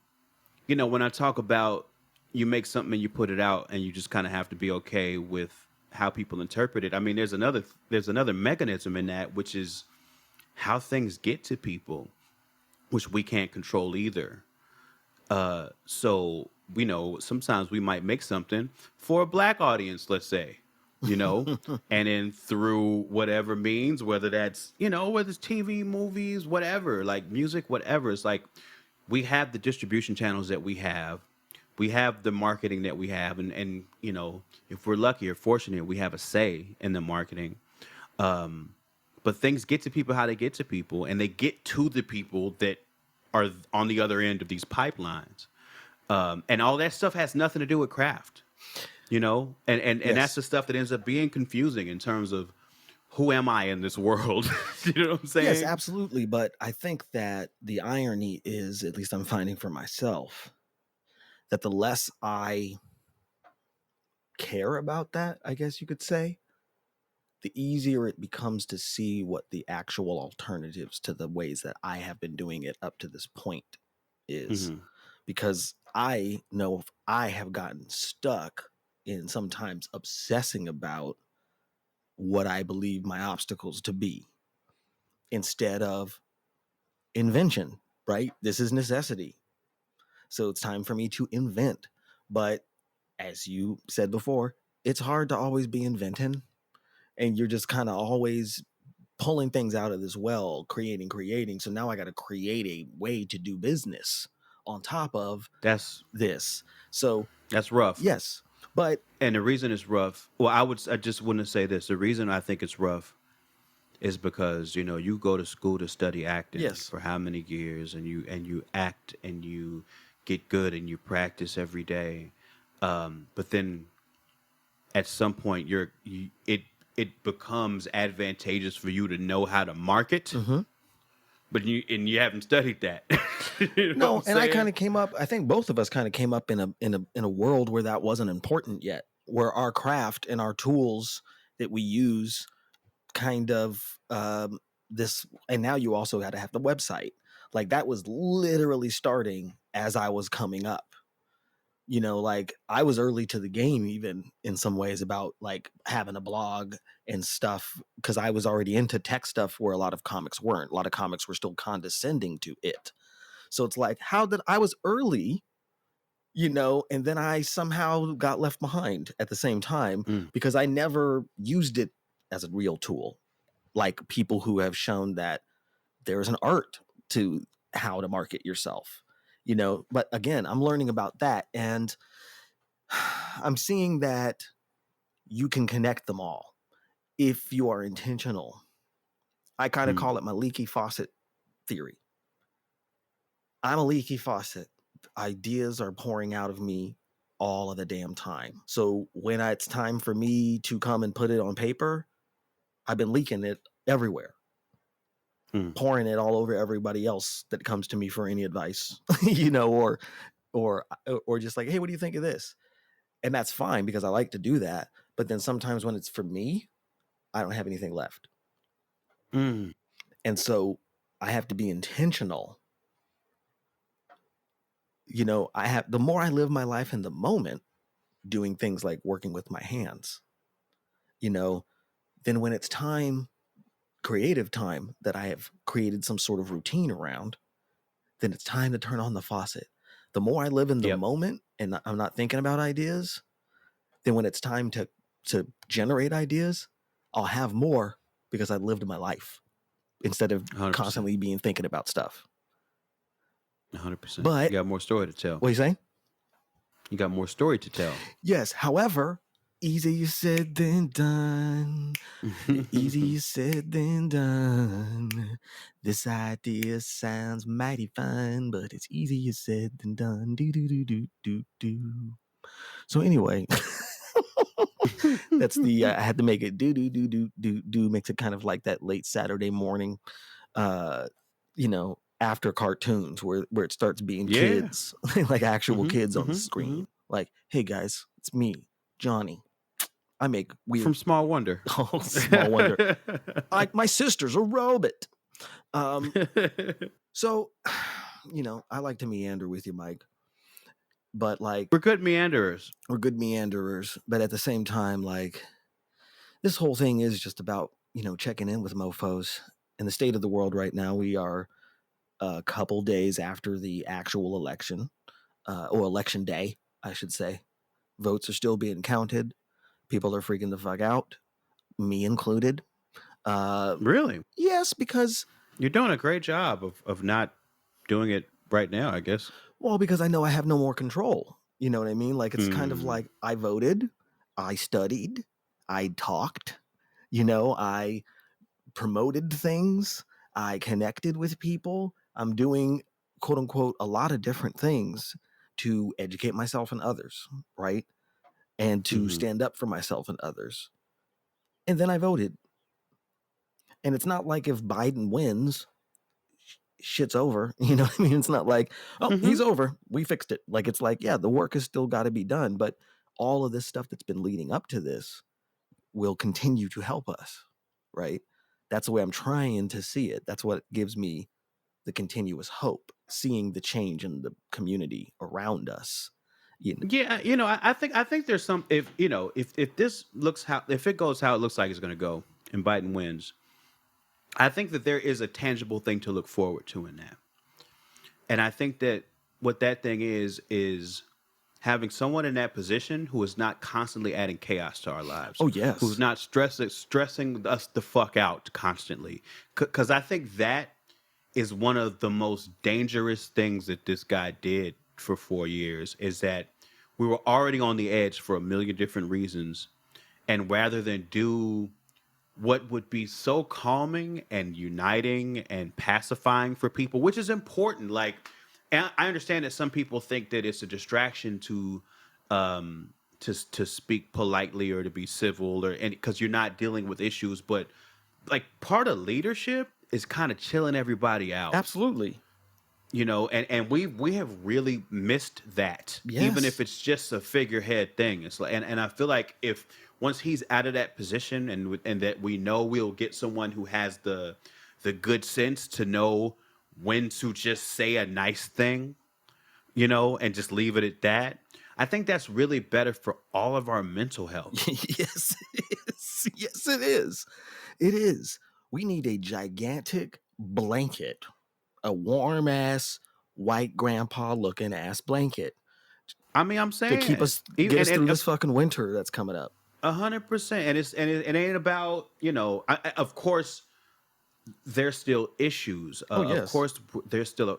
when I talk about you make something and you put it out and you just kind of have to be okay with how people interpret it. I mean, there's another mechanism in that, which is how things get to people, which we can't control either. So we know sometimes we might make something for a black audience, let's say, and then through whatever means, whether that's, whether it's TV, movies, whatever, like music, whatever. It's like we have the distribution channels that we have the marketing that we have, and if we're lucky or fortunate, we have a say in the marketing. But things get to people how they get to people, and they get to the people that are on the other end of these pipelines. And all that stuff has nothing to do with craft, and that's Yes. the stuff that ends up being confusing in terms of who am I in this world? You know what I'm Yes, saying? absolutely. But I think that the irony is, at least I'm finding for myself, that the less I care about that, I guess you could say, the easier it becomes to see what the actual alternatives to the ways that I have been doing it up to this point is. Hmm. Because I know if I have gotten stuck in sometimes obsessing about what I believe my obstacles to be instead of invention, right? This is necessity. So it's time for me to invent. But as you said before, it's hard to always be inventing. And you're just kind of always pulling things out of this well, creating. So now I got to create a way to do business on top of That's this. So, that's rough. yes, but And the reason it's rough, well, I just want to say this. The reason I think it's rough is because, you go to school to study acting yes, for how many years, and you act and you get good and you practice every day. But then at some point it becomes advantageous for you to know how to market, hmm, but you haven't studied that. You know what I'm no, and I kind saying? of came up. I think both of us kind of came up in a world where that wasn't important yet, where our craft and our tools that we use kind of this. And now you also got to have the website. Like that was literally starting as I was coming up. You know, like I was early to the game, even in some ways, about like having a blog and stuff, because I was already into tech stuff where a lot of comics weren't. A lot of comics were still condescending to it. So it's like, how did I was early, and then I somehow got left behind at the same time Mm. because I never used it as a real tool. Like people who have shown that there's an art to how to market yourself, But again, I'm learning about that. And I'm seeing that you can connect them all if you are intentional. I kind of Mm. call it my leaky faucet theory. I'm a leaky faucet. Ideas are pouring out of me all of the damn time. So when it's time for me to come and put it on paper, I've been leaking it everywhere, Mm. pouring it all over everybody else that comes to me for any advice, or just like, hey, what do you think of this? And that's fine because I like to do that. But then sometimes when it's for me, I don't have anything left. Mm. And so I have to be intentional I have, the more I live my life in the moment, doing things like working with my hands, you know, then when it's time, creative time that I have created some sort of routine around, then it's time to turn on the faucet. The more I live in the Yep. moment and I'm not thinking about ideas, then when it's time to generate ideas, I'll have more because I lived my life instead of 100%. constantly being thinking about stuff. 100%. But You got more story to tell. what are you saying? You got more story to tell. Yes. However, easier said than done. Easier said than done. This idea sounds mighty fun, but it's easier said than done. Do do do do do do. So anyway, that's the I had to make it do do do do do do, makes it kind of like that late Saturday morning, uh, after cartoons where it starts being Yeah. kids, like actual kids on the mhm. screen. Like, hey guys, it's me, Johnny. I make weird. From Small Wonder. Oh, Small Wonder. Like my sister's a robot. So, I like to meander with you, Mike. But like, We're good meanderers. we're good meanderers. But at the same time, like, this whole thing is just about, checking in with mofos. In the state of the world right now, we are a couple days after the actual election, or election day, I should say. Votes are still being counted. People are freaking the fuck out, me included. Really? Yes, because You're doing a great job of not doing it right now, I guess. because I know I have no more control. You know what I mean? Like, it's kind of like I voted, I studied, I talked, I promoted things, I connected with people. I'm doing, quote unquote, a lot of different things to educate myself and others, right? And to stand up for myself and others. And then I voted. And it's not like if Biden wins, shit's over. You know what I mean? It's not like, oh, he's over. We fixed it. Like, it's like, yeah, the work has still got to be done. But all of this stuff that's been leading up to this will continue to help us, right? That's the way I'm trying to see it. That's what gives me the continuous hope, seeing the change in the community around us. Yeah, I think there's some if this looks how if it goes how it looks like it's going to go and Biden wins, I think that there is a tangible thing to look forward to in that. And I think that what that thing is having someone in that position who is not constantly adding chaos to our lives. Oh, yes. Who's not stressing us the fuck out constantly. Because I think that is one of the most dangerous things that this guy did for 4 years is that we were already on the edge for a million different reasons. And rather than do what would be so calming and uniting and pacifying for people, which is important. Like, and I understand that some people think that it's a distraction to speak politely or to be civil or and because you're not dealing with issues, but like part of leadership is kind of chilling everybody out. Absolutely. And we have really missed that, even if it's just a figurehead thing. It's like, and I feel like if once he's out of that position and that we know we'll get someone who has the good sense to know when to just say a nice thing, and just leave it at that. I think that's really better for all of our mental health. Yes, it is. Yes, it is. It is. We need a gigantic blanket, a warm ass white grandpa looking ass blanket I mean, I'm to saying keep us even- get us and- through and- this fucking winter that's coming up. 100%, and it ain't about of course there's still issues. Of yes. course, there's still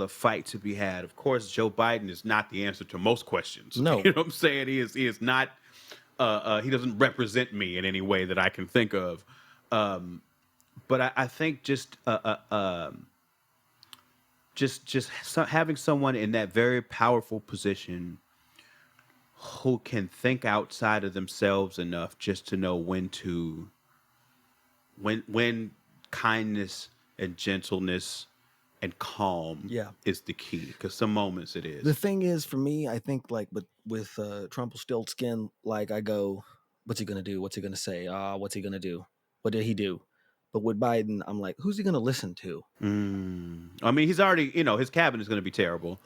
a fight to be had. Of course, Joe Biden is not the answer to most questions. No. You know what I'm saying? He is not. He doesn't represent me in any way that I can think of. But I think just having someone in that very powerful position who can think outside of themselves enough just to know when kindness and gentleness and calm is the key, because some moments it is. The thing is, for me, I think like with Trump still skin, like I go, what's he gonna do? What's he gonna say? What's he gonna do? What did he do? But with Biden, I'm like, who's he gonna listen to? I mean, he's already, his cabinet is going to be terrible.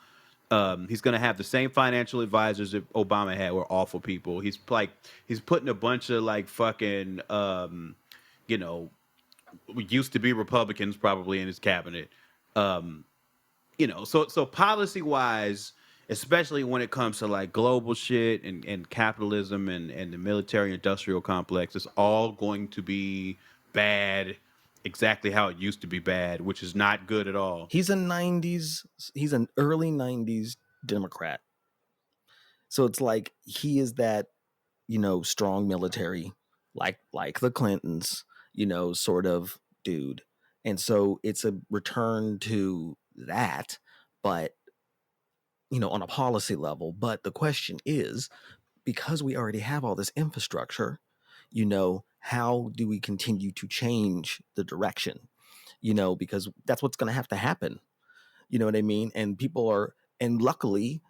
He's going to have the same financial advisors that Obama had were awful people. He's putting a bunch of like fucking, you know, used to be Republicans probably in his cabinet. So policy wise, especially when it comes to like global shit and capitalism and the military industrial complex, it's all going to be bad, exactly how it used to be bad, which is not good at all. He's an early 90s Democrat. So it's like he is that, strong military, like the Clintons, sort of dude. And so it's a return to that, but on a policy level. But the question is, because we already have all this infrastructure, how do we continue to change the direction? Because that's what's going to have to happen. You know what I mean? And luckily,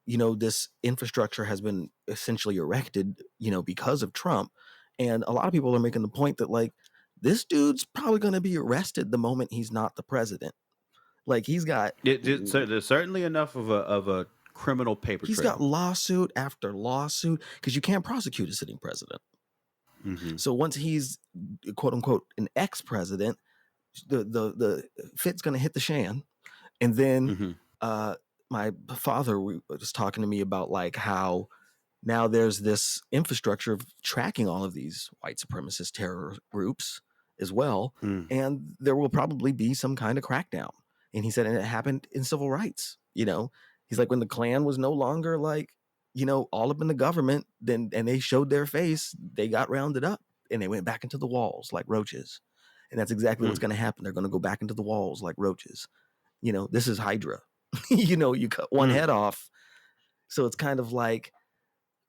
this infrastructure has been essentially erected, because of Trump. And a lot of people are making the point that, like, this dude's probably going to be arrested the moment he's not the president. Like, he's got There's certainly enough of a criminal paper he's trail. got lawsuit after lawsuit, because you can't prosecute a sitting president. Mm-hmm. So once he's quote unquote an ex-president, the fit's going to hit the shan. And then my father was talking to me about like how now there's this infrastructure of tracking all of these white supremacist terror groups as well. And there will probably be some kind of crackdown. And he said, and it happened in civil rights. He's like, when the Klan was no longer like, all up in the government, and they showed their face, they got rounded up and they went back into the walls like roaches. And that's exactly what's going to happen. They're going to go back into the walls like roaches. This is Hydra. You cut one head off. So it's kind of like,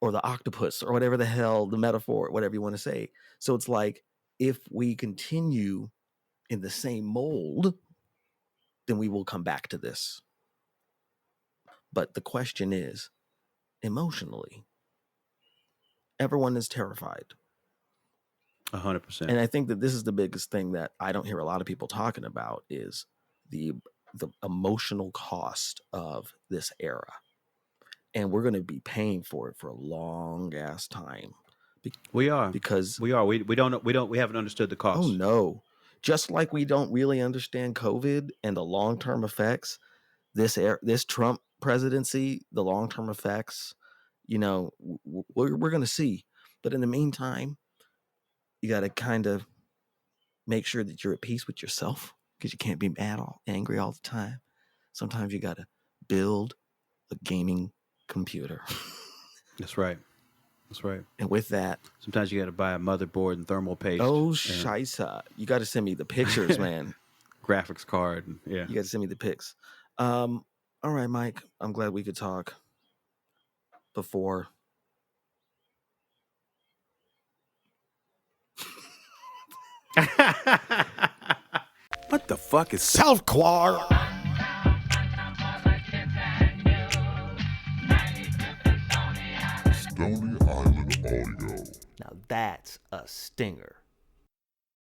or the octopus or whatever the hell, the metaphor, whatever you want to say. So it's like, if we continue in the same mold, then we will come back to this. But the question is, emotionally, everyone is terrified. 100%. And I think that this is the biggest thing that I don't hear a lot of people talking about is the emotional cost of this era. And we're going to be paying for it for a long ass time. We are. Because we haven't understood the cost. Oh no. Just like we don't really understand COVID and the long-term effects, this Trump presidency, the long-term effects, we're going to see. But in the meantime, you got to kind of make sure that you're at peace with yourself, because you can't be angry all the time. Sometimes you got to build a gaming computer. That's right. And with that, sometimes you got to buy a motherboard and thermal paste. Oh, scheisse. You got to send me the pictures, man. Graphics card. Yeah. You got to send me the pics. All right, Mike. I'm glad we could talk before. What the fuck is Self Quar? Stony Island Audio. Now that's a stinger.